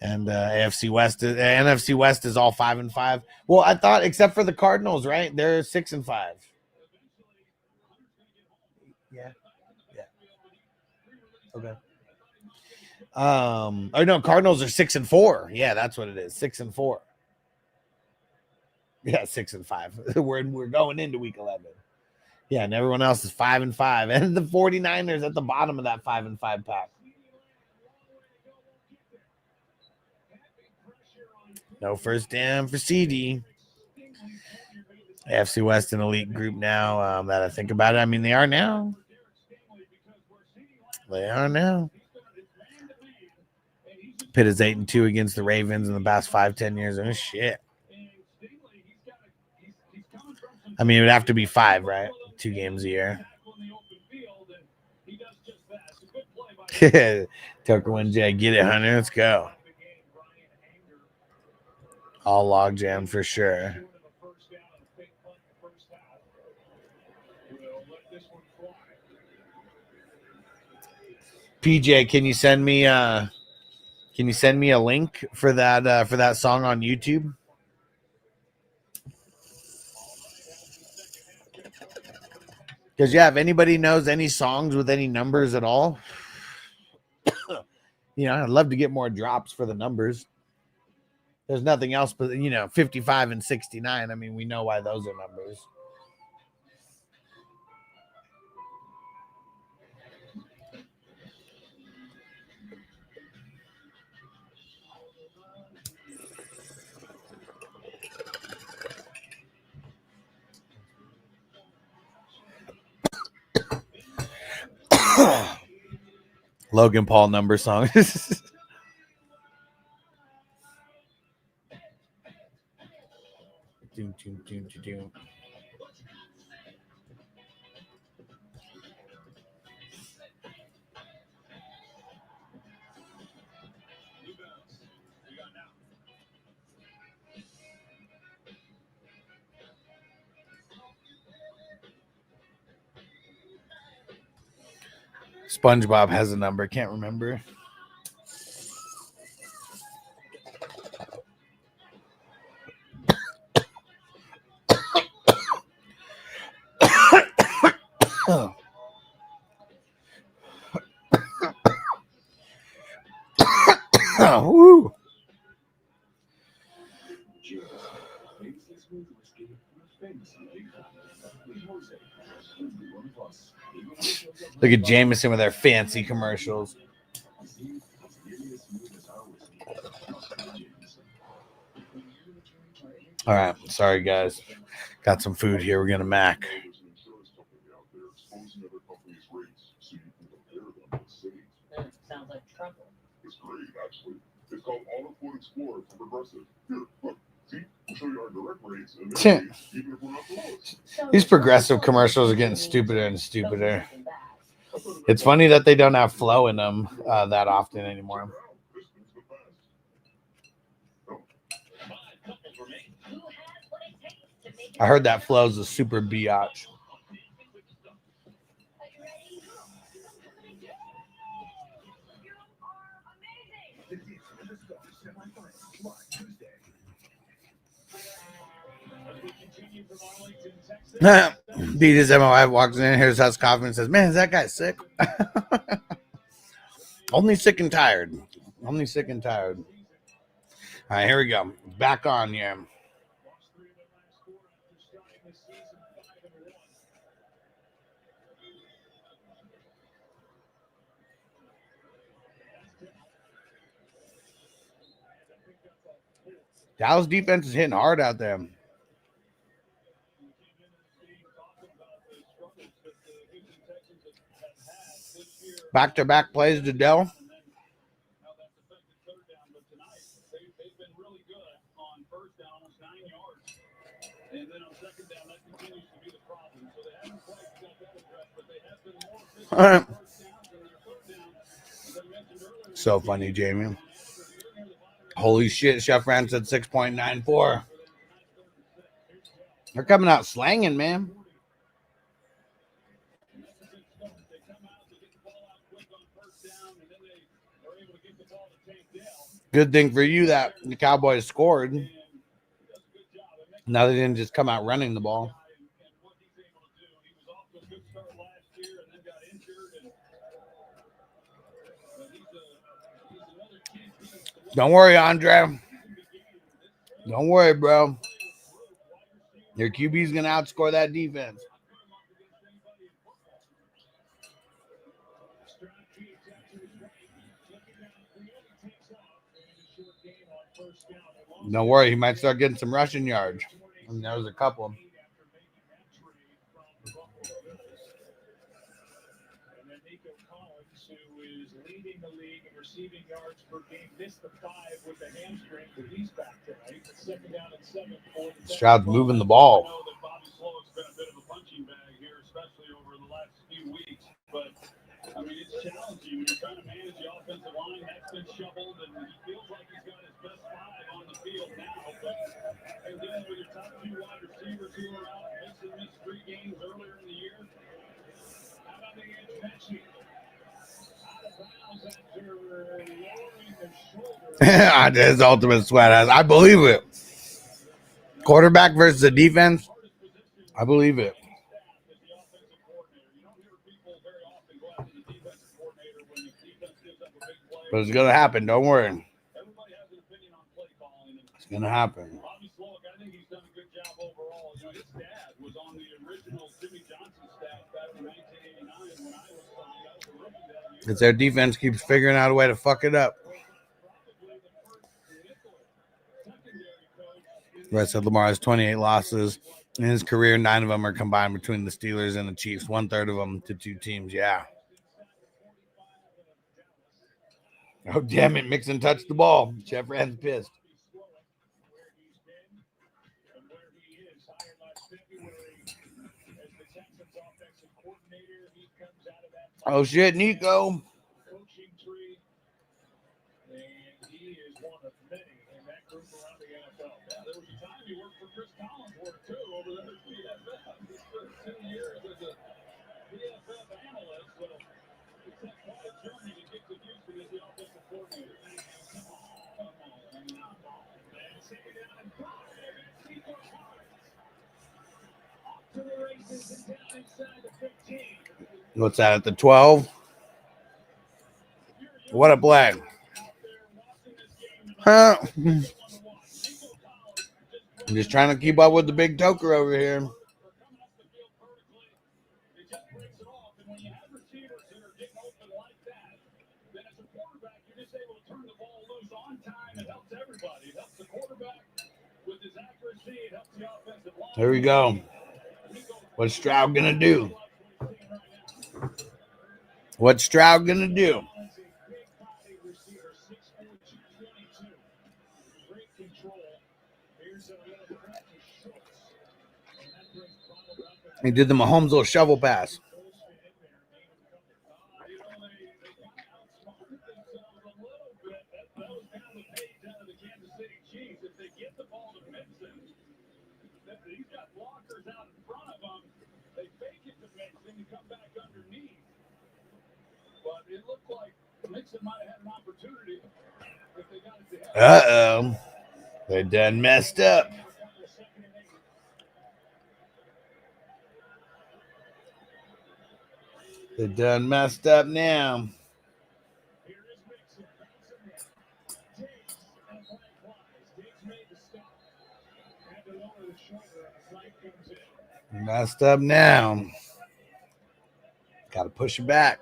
And NFC West is all 5-5. Well, I thought except for the Cardinals, right? They're 6-5. Yeah. Okay. Or no, Cardinals are 6-4. Yeah, that's what it is. 6-4. Yeah, 6-5. We're going into week 11. Yeah, and everyone else is 5-5. And the 49ers at the bottom of that 5-5 pack. No first down for CD. AFC West an elite group now that I think about it. I mean, they are now. Pitt is 8-2 against the Ravens in the past 5-10 years. Oh, shit. I mean, it would have to be 5, right? 2 games a year. Tucker 1J, get it, Hunter. Let's go. All log jam for sure. PJ, can you send me a link for that song on YouTube? Because if anybody knows any songs with any numbers at all, I'd love to get more drops for the numbers. There's nothing else but 55 and 69. I mean, we know why those are numbers. Logan Paul number song. SpongeBob has a number. Can't remember. Woo. Look at Jameson with their fancy commercials. All right. Sorry, guys. Got some food here. We're going to Mac. Sounds like trouble. It's great, actually. It's called Auto Explorer from Progressive. Here, look. See? We'll show you our direct rates. And then even if we're not close. These Progressive commercials are getting stupider and stupider. It's funny that they don't have flow in them that often anymore. I heard that Flow's a super biatch. Beat his MOI walks in, hears us coughing and says, "Man, is that guy sick?" Only sick and tired. Only sick and tired. All right, here we go. Back on here. Dallas defense is hitting hard out there. Back-to-back plays to Dell. All right. So funny, Jamie. Holy shit, Chef Ran said 6.94. They're coming out slanging, man. Good thing for you that the Cowboys scored. Now they didn't just come out running the ball. Don't worry, Andre. Don't worry, bro. Your QB's going to outscore that defense. Don't worry, he might start getting some rushing yards. And there's a couple. Receiving yards per game, missed the 5 with the hamstring, but he's back tonight. Second down and 7 for the Stroud's moving the ball. I know that Bobby Slowick's been a bit of a punching bag here, especially over the last few weeks. But I mean, it's challenging when you're trying to manage the offensive line. That's been shuffled, and he feels like he's got his best 5 on the field now. But and then with your top 2 wide receivers who are out, missed 3 games earlier in the year. How about the edge Pesci? His ultimate sweat ass. I believe it. Quarterback versus the defense. I believe it. But it's gonna happen. Don't worry. It's gonna happen. Bobby Slowick, I think he's done a good job overall. You know, his dad was on the original Jimmy Johnson staff back in 1989 when I was a rookie that year. It's their defense keeps figuring out a way to fuck it up. Rest of Lamar has 28 losses in his career. 9 of them are combined between the Steelers and the Chiefs. 1/3 of them to 2 teams. Yeah. Oh, damn it. Mixon touched the ball. Chef Ran's pissed. Oh, shit, Nico. What's that at the 12? What a play. I'm just trying to keep up with the big toker over here. There we go. What's Stroud gonna do? What's Stroud gonna do? He did the Mahomes little shovel pass. Uh-oh. They done messed up. They done messed up now. Messed up now. Got to push it back.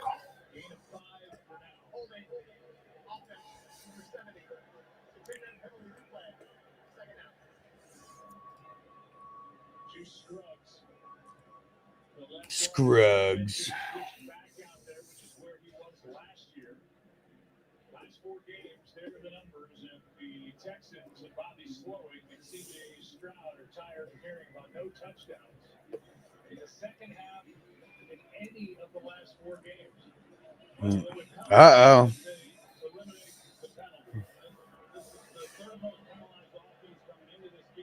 Scruggs. Last 4 games, there are the numbers, and the Texans and Bobby Slowik and C.J. Stroud are tired of hearing about no touchdowns in the second half in any of the last 4 games. Uh-oh.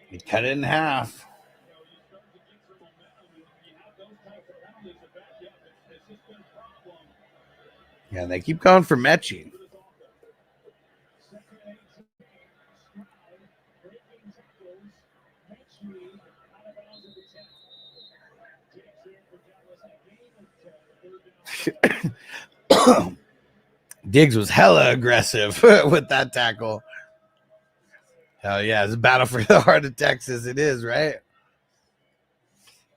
He cut it in half. Yeah, they keep going for Mechie. Diggs was hella aggressive with that tackle. Hell yeah, it's a battle for the heart of Texas. It is, right?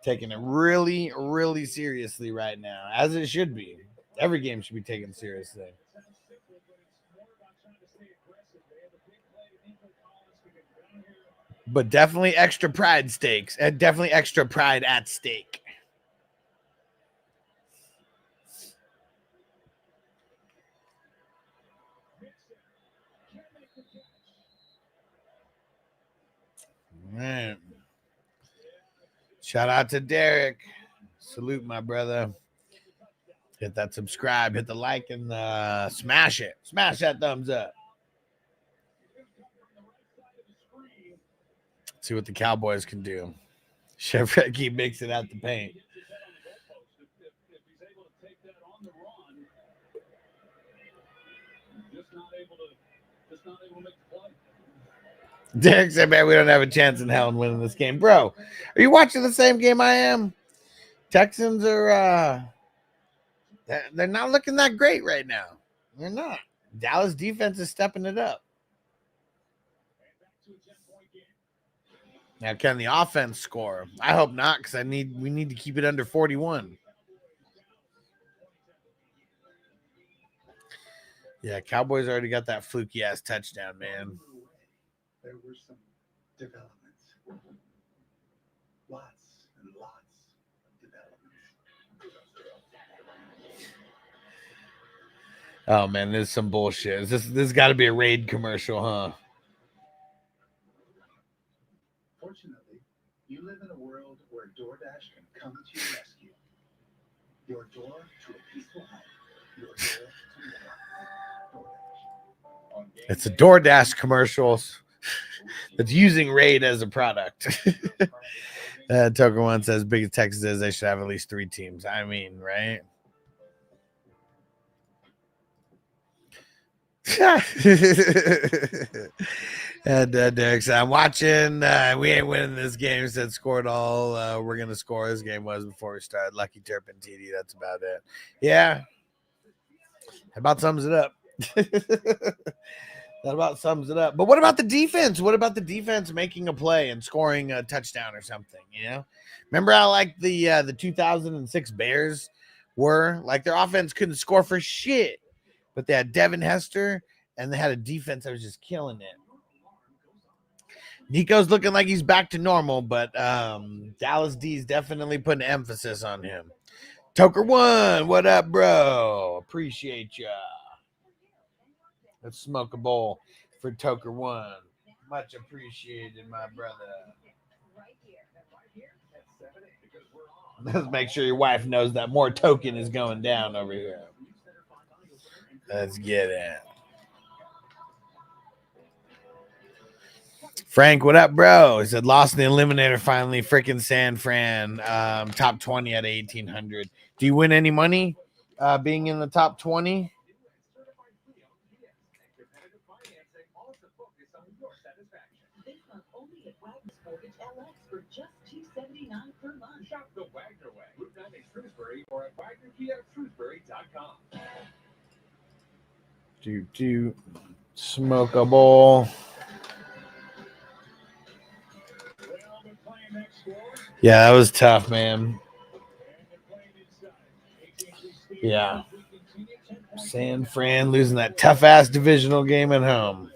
Taking it really, really seriously right now, as it should be. Every game should be taken seriously. But definitely extra pride stakes, and definitely extra pride at stake. Man. Shout out to Derek. Salute, my brother. Hit that subscribe, hit the like, and smash it. Smash that thumbs up. See what the Cowboys can do. Chevrolet keep mixing out the paint. Derek said, man, we don't have a chance in hell in winning this game. Bro, are you watching the same game I am? Texans are they're not looking that great right now. They're not. Dallas defense is stepping it up. Now, can the offense score? I hope not, because we need to keep it under 41. Yeah, Cowboys already got that fluky ass touchdown, man. There were some developments. Lots and lots of developments. Oh man, this is some bullshit. This got to be a Raid commercial, huh? Fortunately, you live in a world where DoorDash can come to your rescue. Your door to a peaceful home. Your door to more. DoorDash. It's a DoorDash commercials that's using Raid as a product. Toker One says, big as Texas is, they should have at least 3 teams. I mean, right? And Derek said, I'm watching. We ain't winning this game. Said scored all. We're going to score. This game was before we started. Lucky Turpin TD. That's about it. Yeah. About sums it up. That about sums it up. But what about the defense? What about the defense making a play and scoring a touchdown or something? You know, remember how like the 2006 Bears were? Like their offense couldn't score for shit, but they had Devin Hester and they had a defense that was just killing it. Nico's looking like he's back to normal, but Dallas D's definitely putting emphasis on him. Toker One, what up, bro? Appreciate ya. Let's smoke a bowl for Toker One. Much appreciated, my brother. Let's make sure your wife knows that more token is going down over here. Let's get it. Frank, what up, bro? He said, lost in the eliminator finally. Freaking San Fran, top 20 at 1,800. Do you win any money being in the top 20? Shop the Wagner way. Route 9 in Shrewsbury or at WagnerKiaShrewsbury.com. Do smoke a bowl. Yeah, that was tough, man. Yeah. San Fran losing that tough-ass divisional game at home.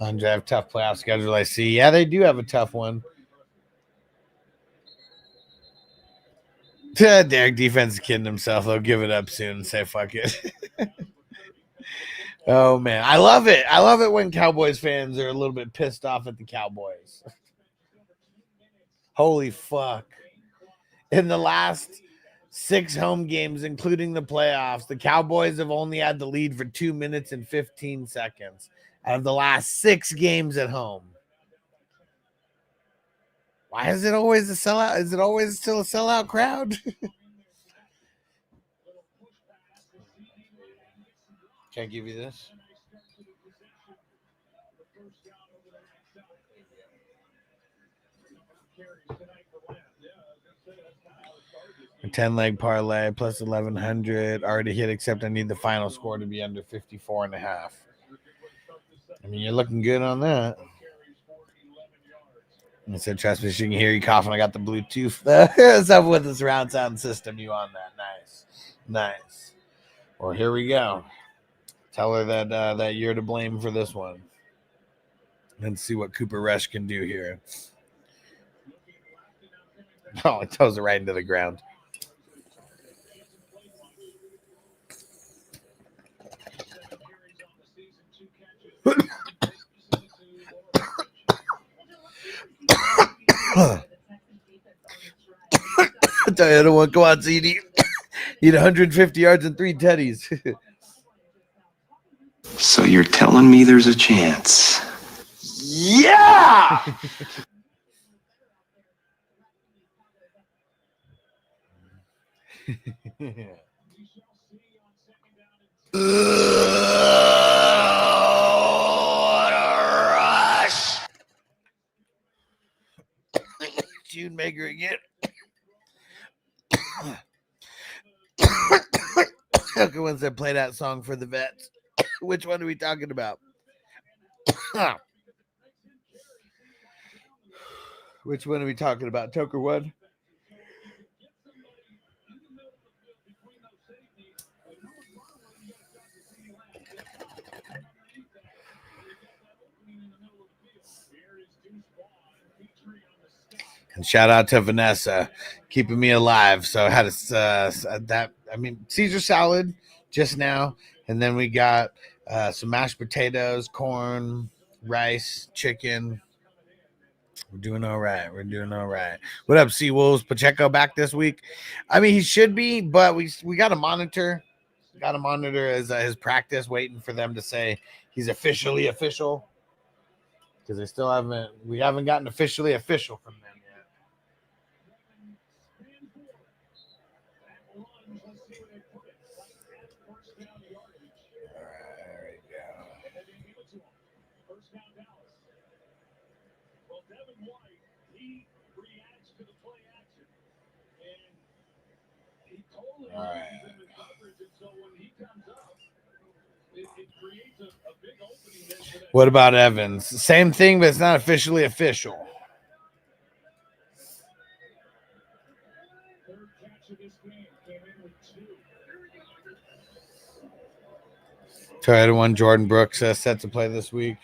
Undraft tough playoff schedule, I see. Yeah, they do have a tough one. Derek defense is kidding himself. They'll give it up soon and say, fuck it. Oh, man. I love it. I love it when Cowboys fans are a little bit pissed off at the Cowboys. Holy fuck. In the last 6 home games, including the playoffs, the Cowboys have only had the lead for 2 minutes and 15 seconds out of the last 6 games at home. Why is it always a sellout? Is it always still a sellout crowd? Can't give you this. A 10-leg parlay plus 1,100 already hit, except I need the final score to be under 54.5. I mean, you're looking good on that. I said, trust me, she can hear you coughing. I got the Bluetooth. What's up with the surround sound system? You on that? Nice. Nice. Well, here we go. Tell her that you're to blame for this one. And see what Cooper Rush can do here. Oh, it toes it right into the ground. I tell you, I don't want to go out, CD. Need 150 yards and 3 teddies. So you're telling me there's a chance? Yeah! Rush! June Maker again. Okay, ones that play that song for the vets. Which one are we talking about? Which one are we talking about? Toker One? And shout out to Vanessa, keeping me alive. So I had Caesar salad just now, and then we got some mashed potatoes, corn, rice, chicken. We're doing all right. We're doing all right. What up, Seawolves? Pacheco back this week? I mean, he should be, but we got to monitor. Got to monitor his practice, waiting for them to say he's officially official, because we haven't gotten officially official from them yet. All right. What about Evans? Same thing, but it's not officially official. Try to one. Jordan Brooks set to play this week.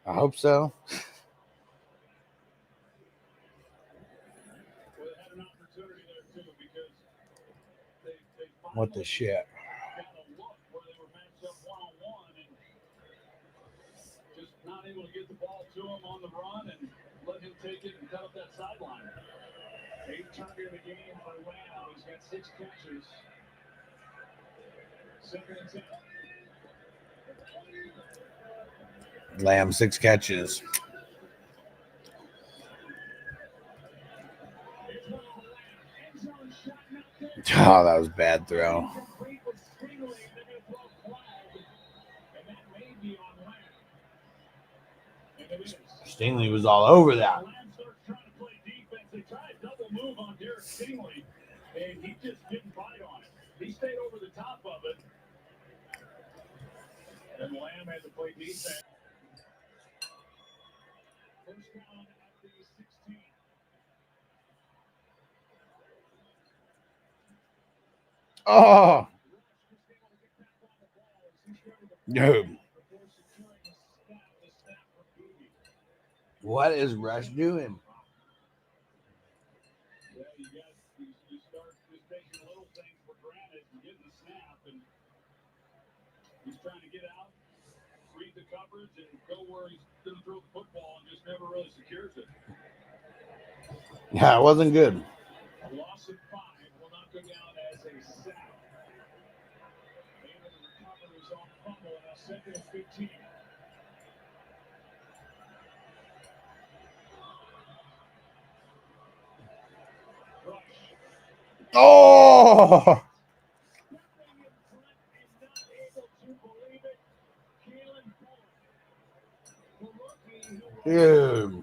I hope so. What the shit? Just not able to get the ball to him on the run and let him take it and cut up that sideline. 8 target of the game for Lamb. He's got 6 catches. 2nd and 10. Lamb 6 catches. Oh, that was a bad throw. Stingley was all over that. They tried a double move on Derek Stingley, and he just didn't bite on it. He stayed over the top of it. And Lamb had to play defense. First down at the 16. Oh. No. What is Rush doing? Yeah, you start just taking little things for granted and getting the snap, and he's trying to get out, read the coverage, and go where he's going to throw the football, and just never really secures it. Yeah, it wasn't good. A loss of 5 will not go down as a sack. Able to recover his own fumble, and now 2nd and 15. Oh. Dude.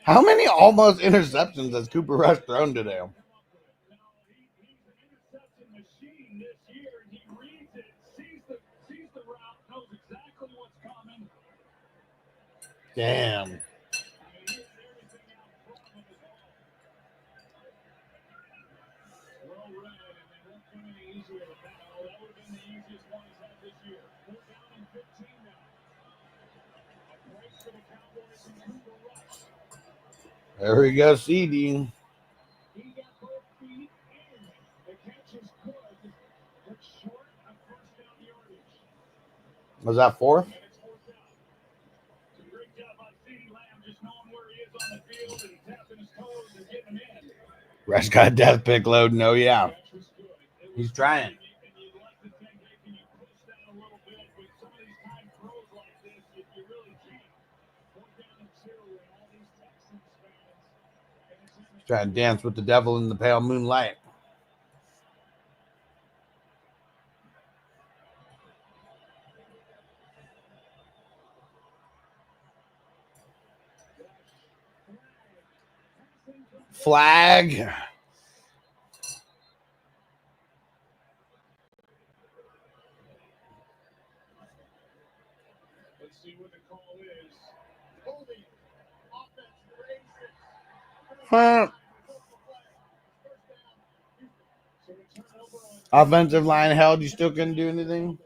How many almost interceptions has Cooper Rush thrown today? Damn. There we go, CD. Was that 4th? Rush got a death pick loading. Oh, yeah. He's trying. He's trying to dance with the devil in the pale moonlight. Flag. Let's see what the call is. Offensive line held. You still couldn't do anything?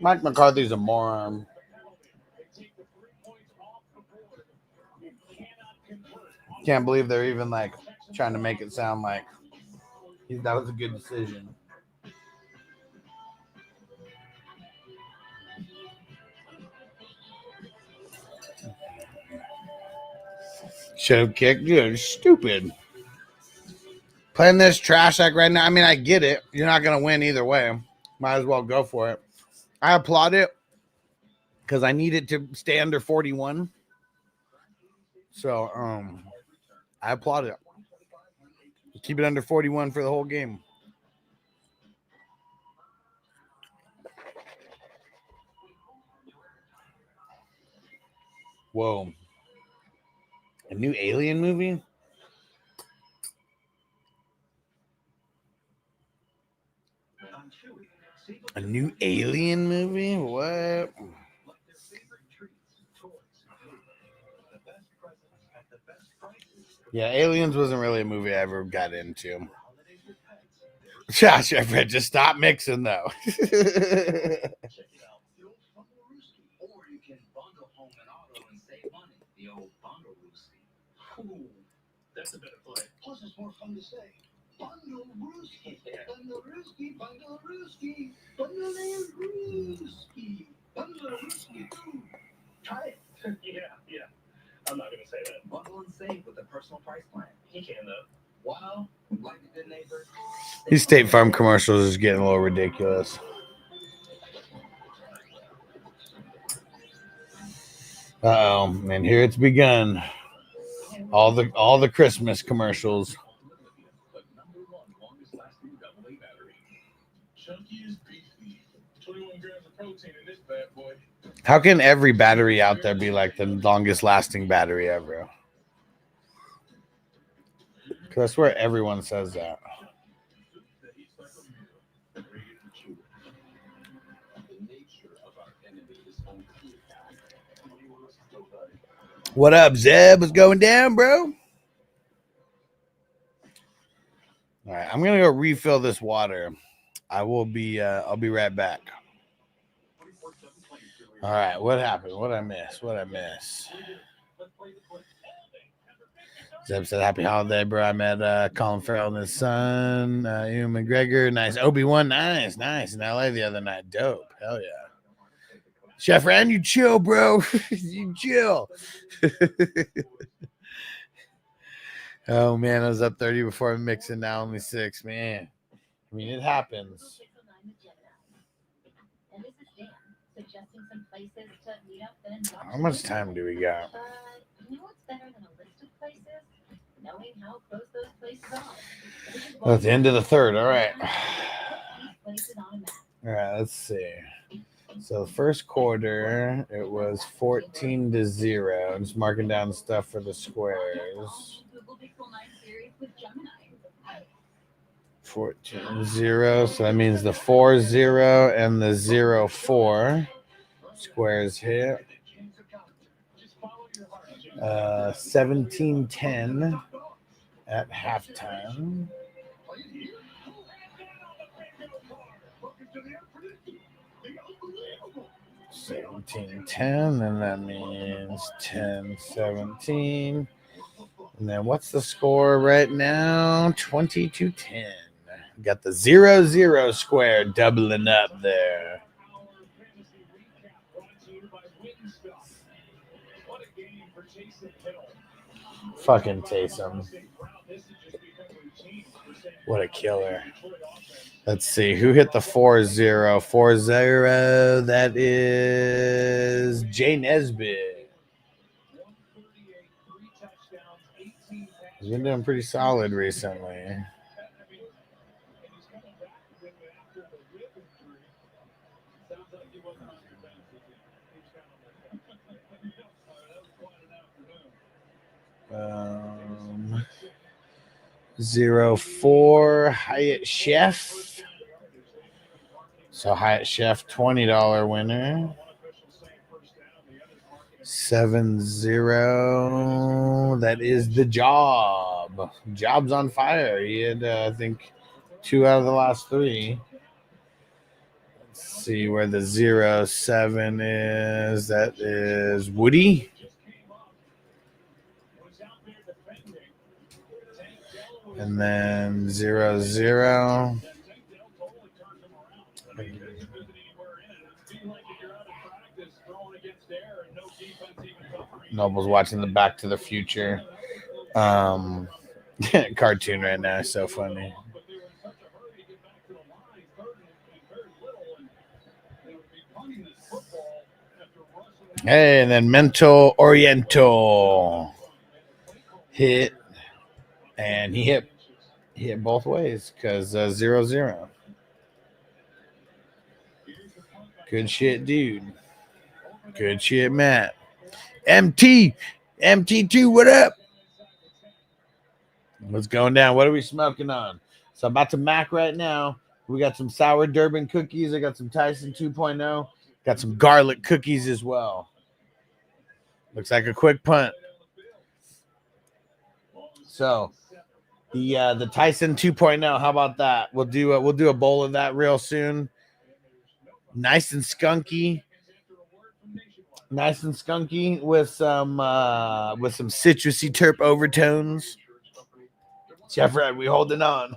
Mike McCarthy's a moron. Can't believe they're even like trying to make it sound like that was a good decision. Should have kicked. Dude, stupid. Playing this trash like right now. I mean, I get it. You're not going to win either way. Might as well go for it. I applaud it because I need it to stay under 41. So, I applaud it. Keep it under 41 for the whole game. Whoa. A new Alien movie? A new Alien movie? What? Yeah, Aliens wasn't really a movie I ever got into. Josh, just stop mixing though. Or you can bundle home and auto and save money. The old bundle Rooski. Ooh, that's a better play. Plus, it's more fun to say. Bundle Rooski. Bundle Rooski. Bundle Rooski. Bundle Rooski. Bundle Rooski. Try it. Yeah. I'm not going to say that. Bundle and save with the personal price plan. He can, though. Wow. Like a good neighbor. These State Farm commercials is getting a little ridiculous. Uh-oh, and here it's begun. All the Christmas commercials. How can every battery out there be like the longest lasting battery ever? Because I swear everyone says that. What up, Zeb? What's going down, bro? All right, I'm gonna go refill this water. I'll be right back. All right, what happened? What I miss? Zeb said, "Happy holiday, bro." I met Colin Farrell and his son, Ewan McGregor. Nice. Obi-Wan, nice. In LA the other night. Dope. Hell yeah. Chef Rand, you chill, bro. You chill. Oh, man, I was up 30 before mixing. Now only 6. Man, I mean, it happens. How much time do we got? Well, at the end of the third. All right. All right, let's see. So the first quarter, it was 14-0. I'm just marking down stuff for the squares. 14-0. So that means the 4-0 and the 0-4 squares hit. 17-10 at halftime. 17-10, and that means 10-17. And then what's the score right now? 20-10. Got the 0-0 square doubling up there. Fucking Taysom. What a killer. Let's see. Who hit the 4-0? 4-0. That is Jay Nesbitt. He's been doing pretty solid recently. Um, 0-4 Hyatt Chef. So Hyatt Chef $20 winner. 7-0. That is the Job. Job's on fire. He had, I think, 2 out of the last 3. Let's see where the 0-7 is. That is Woody. And then 0-0. Noble's watching the Back to the Future cartoon right now. So funny. Hey, and then Mental Oriental hit. And he hit both ways because 0-0. Good shit, dude. Good shit, Matt. MT2, what up? What's going down? What are we smoking on? So I'm about to mac right now. We got some sour Durban cookies. I got some Tyson 2.0. Got some garlic cookies as well. Looks like a quick punt. So the Tyson 2.0, how about that? We'll do a bowl of that real soon. Nice and skunky. Nice and skunky with some citrusy terp overtones. Jeff Red, we holding on.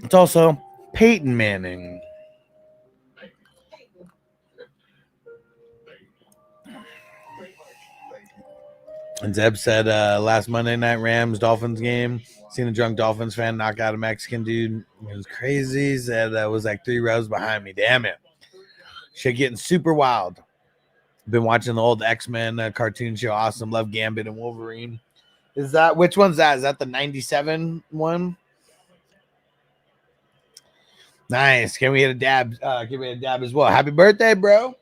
It's also Peyton Manning. And Zeb said last Monday night Rams Dolphins game, seen a drunk Dolphins fan knock out a Mexican dude. It was crazy. He said that was like 3 rows behind me. Damn it. Shit getting super wild. Been watching the old X-Men cartoon show. Awesome. Love Gambit and Wolverine. Which one's that? Is that the 97 one? Nice. Can we hit a dab? Give me a dab as well. Happy birthday, bro.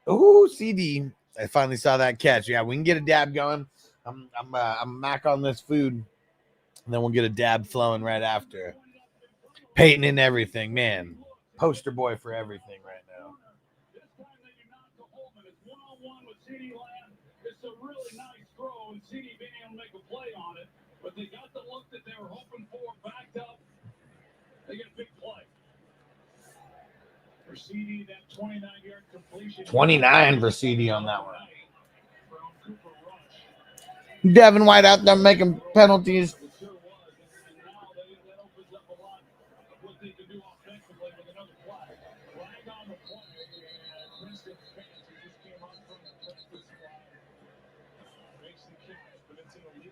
Ooh, CD. I finally saw that catch. Yeah, we can get a dab going. I'm mac on this food, and then we'll get a dab flowing right after. Peyton and everything, man. Poster boy for everything right now. It's a really nice throw, and CD being able to make a play on it, but they got the look that they were hoping for, backed up. They get a big play. For CD, that 29-yard completion. 29 for CD on that one. Devin White out there making penalties.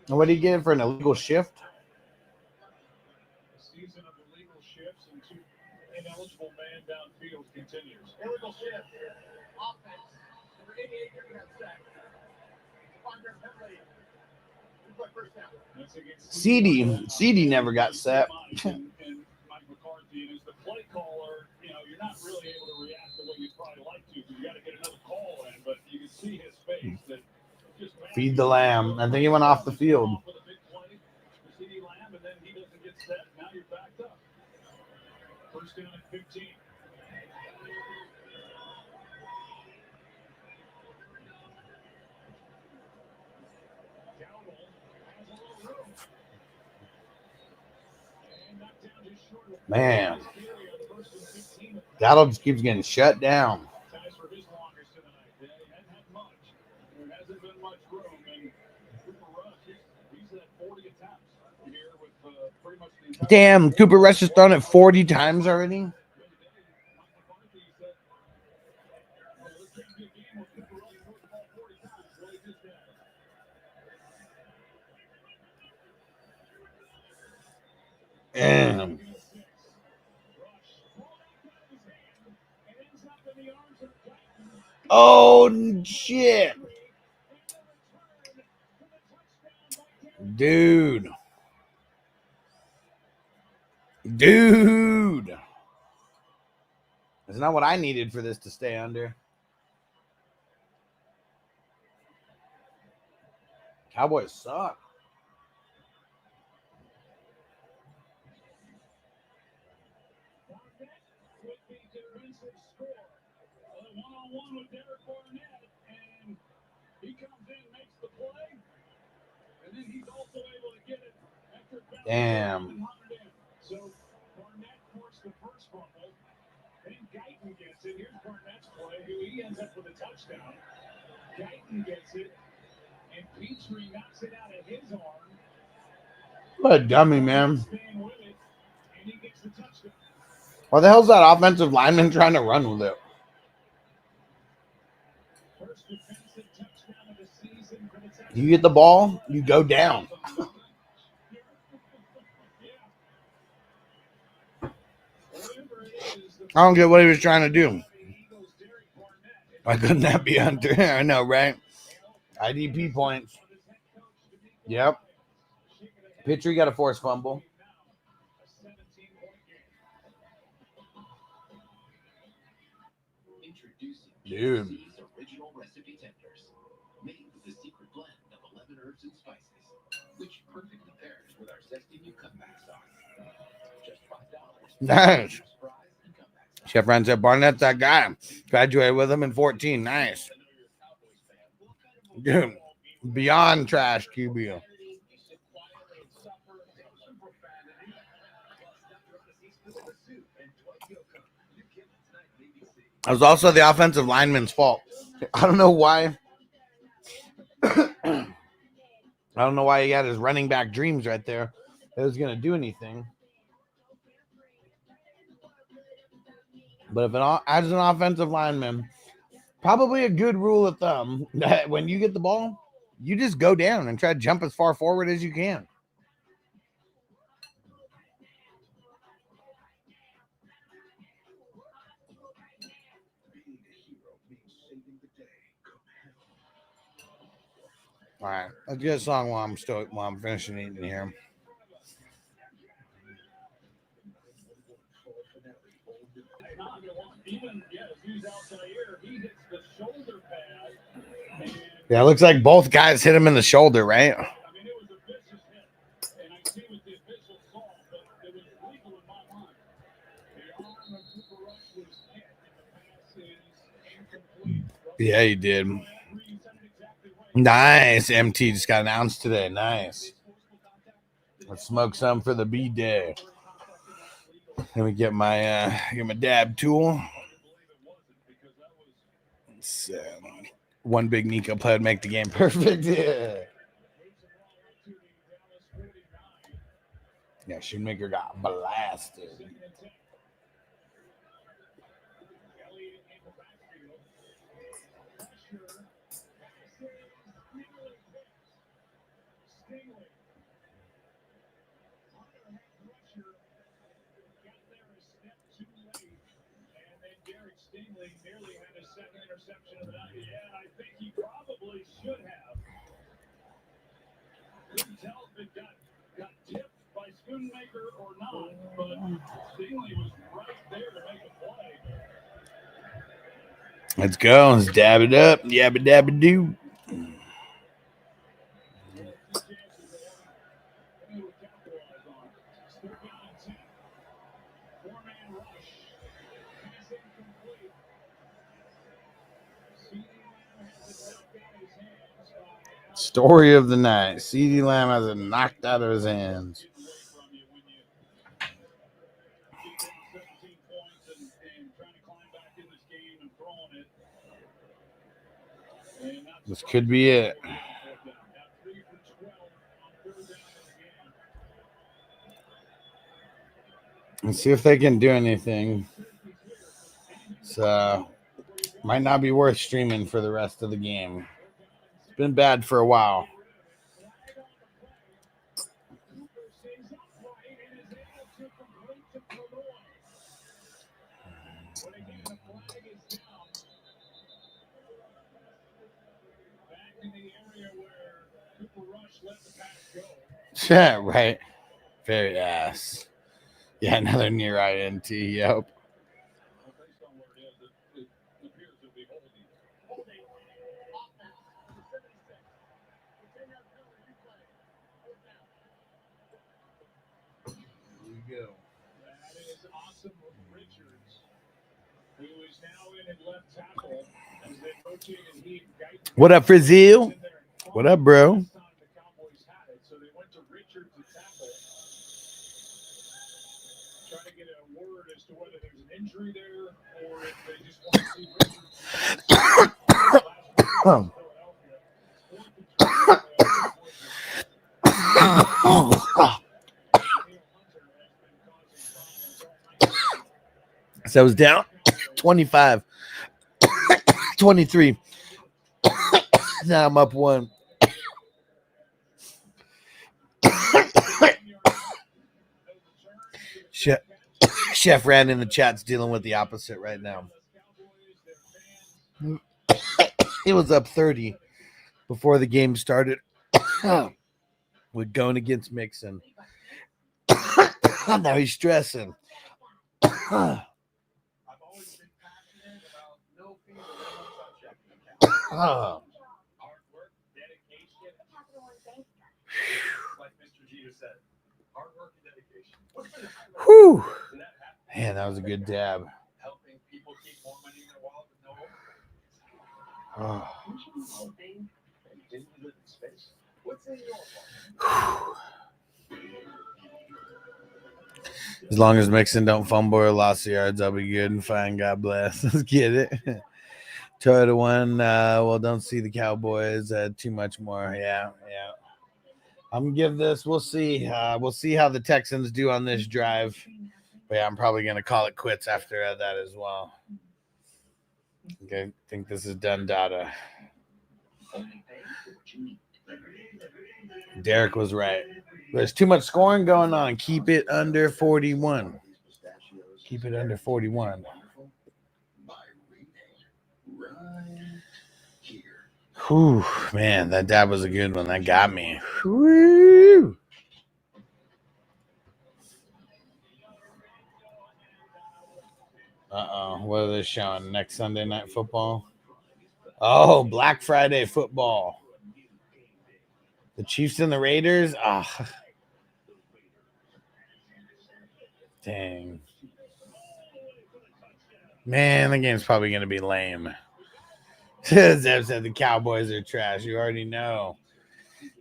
And what do you get for an illegal shift? Season of illegal shifts and 2 ineligible man downfield continues. Illegal shift. Offense. Number 88 got sacked. CD never got set. And Mike McCarthy is the play caller. You know, you're not really able to react the way you'd probably like to because you got to get another call in, but you can see his face that just Feed the lamb. I think he went off the field. CD Lamb, and then he doesn't get set. Now you're backed up. First down at 15. Man, Dowdle just keeps getting shut down. Damn, Cooper Rush has thrown it 40 times already. Damn. Oh, shit. Dude. That's not what I needed for this to stay under. Cowboys suck. One with Derek Barnett, and he comes in, makes the play, and then he's also able to get it after. Damn. So Barnett forced the first fumble, then Guyton gets it. Here's Barnett's play, who he ends up with a touchdown. Guyton gets it, and Petrie knocks it out of his arm. What a dummy, man. Staying with it, and he gets the touchdown. What the hell's that offensive lineman trying to run with it? You get the ball, you go down. I don't get what he was trying to do. Why couldn't that be under? I know, right? IDP points. Yep. Petrie got a forced fumble. Dude. These original recipe tenders, made with the secret blend of 11 herbs and spices, which perfectly pairs with our zesty new comeback sauce. Just $5. Nice. Fries and comeback sauce. Chef Ron said Barnett's that guy. Graduated with him in 14. Nice. Dude, beyond trash QB. It was also the offensive lineman's fault. I don't know why. I don't know why he had his running back dreams right there. It was going to do anything. But if as an offensive lineman, probably a good rule of thumb that when you get the ball, you just go down and try to jump as far forward as you can. All right, let's get a song while I'm finishing eating here. Yeah, it looks like both guys hit him in the shoulder, right? Yeah, he did. Nice. MT just got announced today. Nice. Let's smoke some for the B-Day. Let me get my dab tool. One big Nico play would make the game perfect. Yeah, Shoemaker got blasted. Let's go. Let's dab it up. Yabba dabba doo. Story of the night. CeeDee Lamb has it knocked out of his hands. This could be it. Let's see if they can do anything. So, might not be worth streaming for the rest of the game. It's been bad for a while. Yeah, right. Very ass. Yeah, another near INT. Yep. What up, Frizil? What up, bro? So I was down 25, 23. Now I'm up 1. Chef Rand in the chat's dealing with the opposite right now. It was up 30 before the game started. We're going against Mixon. Now he's stressing. Oh. Hard work, dedication. Like Mr. Jeter said, hard work and dedication. What's been the highlight Whew. to that happen? Man, that was a good dab. Helping people keep more money in their wallet with no Oh. overhead. Didn't you live in space? What's in your wallet? As long as Mixon don't fumble or lost the yards, I'll be good and fine. God bless. Let's get it. Toyota one. Well, don't see the Cowboys. Too much more. Yeah. I'm gonna give this. We'll see. We'll see how the Texans do on this drive. But yeah, I'm probably gonna call it quits after that as well. Okay, I think this is done data. Derek was right. There's too much scoring going on. Keep it under 41. Keep it under 41. Whew, man, that dab was a good one. That got me. Whew. What are they showing? Next Sunday Night Football? Oh, Black Friday football. The Chiefs and the Raiders? Ah. Dang. Man, the game's probably going to be lame. Zeb said the Cowboys are trash. You already know.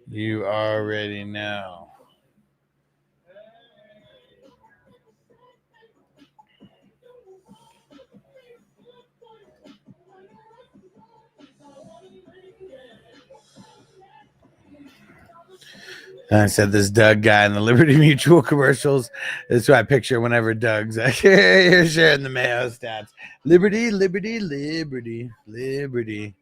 You already know. And I said this Doug guy in the Liberty Mutual commercials. That's what I picture whenever Doug's you're sharing the Mayo stats. Liberty, liberty, liberty, liberty.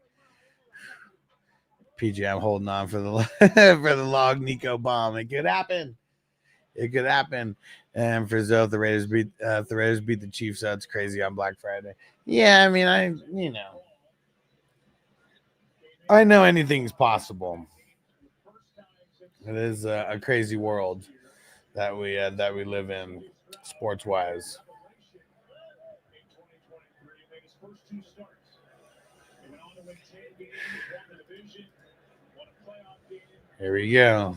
PG, I'm holding on for the for the long Nico bomb. It could happen. It could happen. And for Zoe, the Raiders beat the Chiefs, so it's crazy on Black Friday. Yeah, I mean, I know anything's possible. It is a crazy world that we live in, sports wise. Here we go.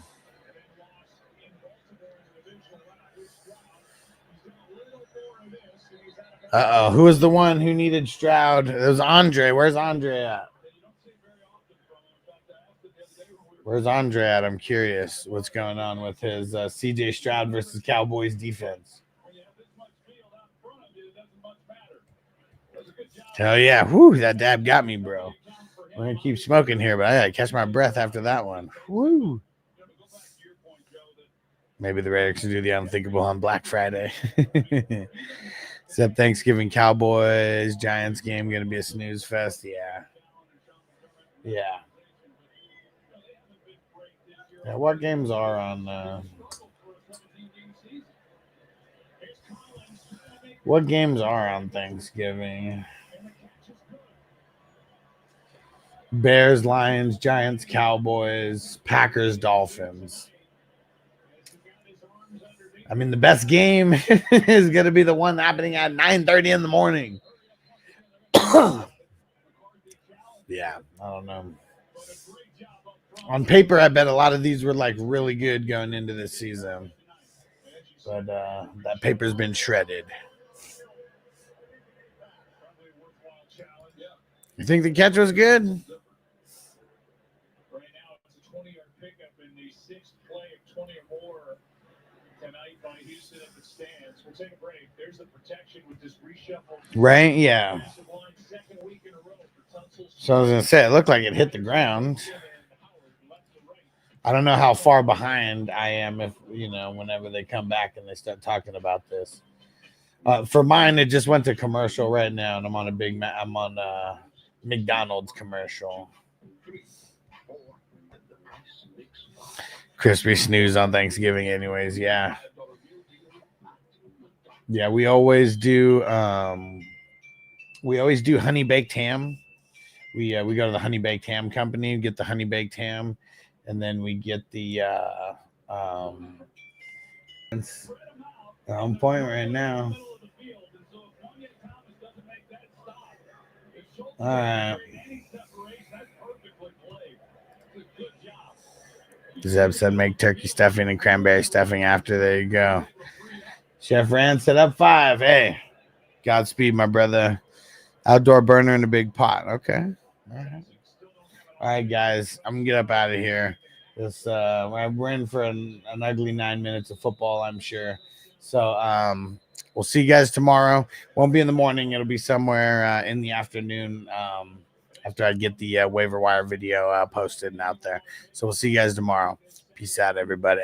Who was the one who needed Stroud? It was Andre. Where's Andre at? Where's Andre at? I'm curious what's going on with his CJ Stroud versus Cowboys defense. Hell yeah. Whew, that dab got me, bro. I'm going to keep smoking here, but I got to catch my breath after that one. Woo. Maybe the Raiders can do the unthinkable on Black Friday. Except Thanksgiving Cowboys, Giants game going to be a snooze fest. Yeah. Yeah, what games are on what games are on Thanksgiving? Bears, Lions, Giants, Cowboys, Packers, Dolphins. I mean, the best game is going to be the one happening at 9:30 in the morning. Yeah, I don't know. On paper, I bet a lot of these were like really good going into this season. But that paper's been shredded. You think the catch was good? Right now, it's a 20-yard pickup in the sixth play of 20 or more tonight by Houston at the stands. We'll take a break. There's the protection with this reshuffle. Right? Yeah. So I was going to say, it looked like it hit the ground. I don't know how far behind I am if, whenever they come back and they start talking about this. For mine, it just went to commercial right now, and I'm on McDonald's commercial. Crispy snooze on Thanksgiving anyways. Yeah, we always do honey baked ham. We go to the honey baked ham company, get the honey baked ham, and then we get the on point right now. All right. Zeb said make turkey stuffing and cranberry stuffing after. There you go. Chef Rand set up 5. Hey, Godspeed, my brother. Outdoor burner in a big pot. Okay. All right, guys. I'm going to get up out of here. We're in for an ugly 9 minutes of football, I'm sure. So we'll see you guys tomorrow. Won't be in the morning. It'll be somewhere in the afternoon after I get the waiver wire video posted and out there. So we'll see you guys tomorrow. Peace out, everybody.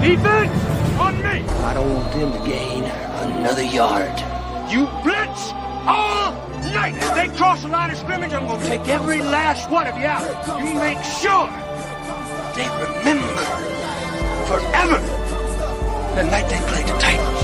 Defense on me. I don't want them to gain another yard. You blitz all night. If they cross the line of scrimmage, I'm going to take every last one of you out. You make sure they remember forever the night they played the Titans.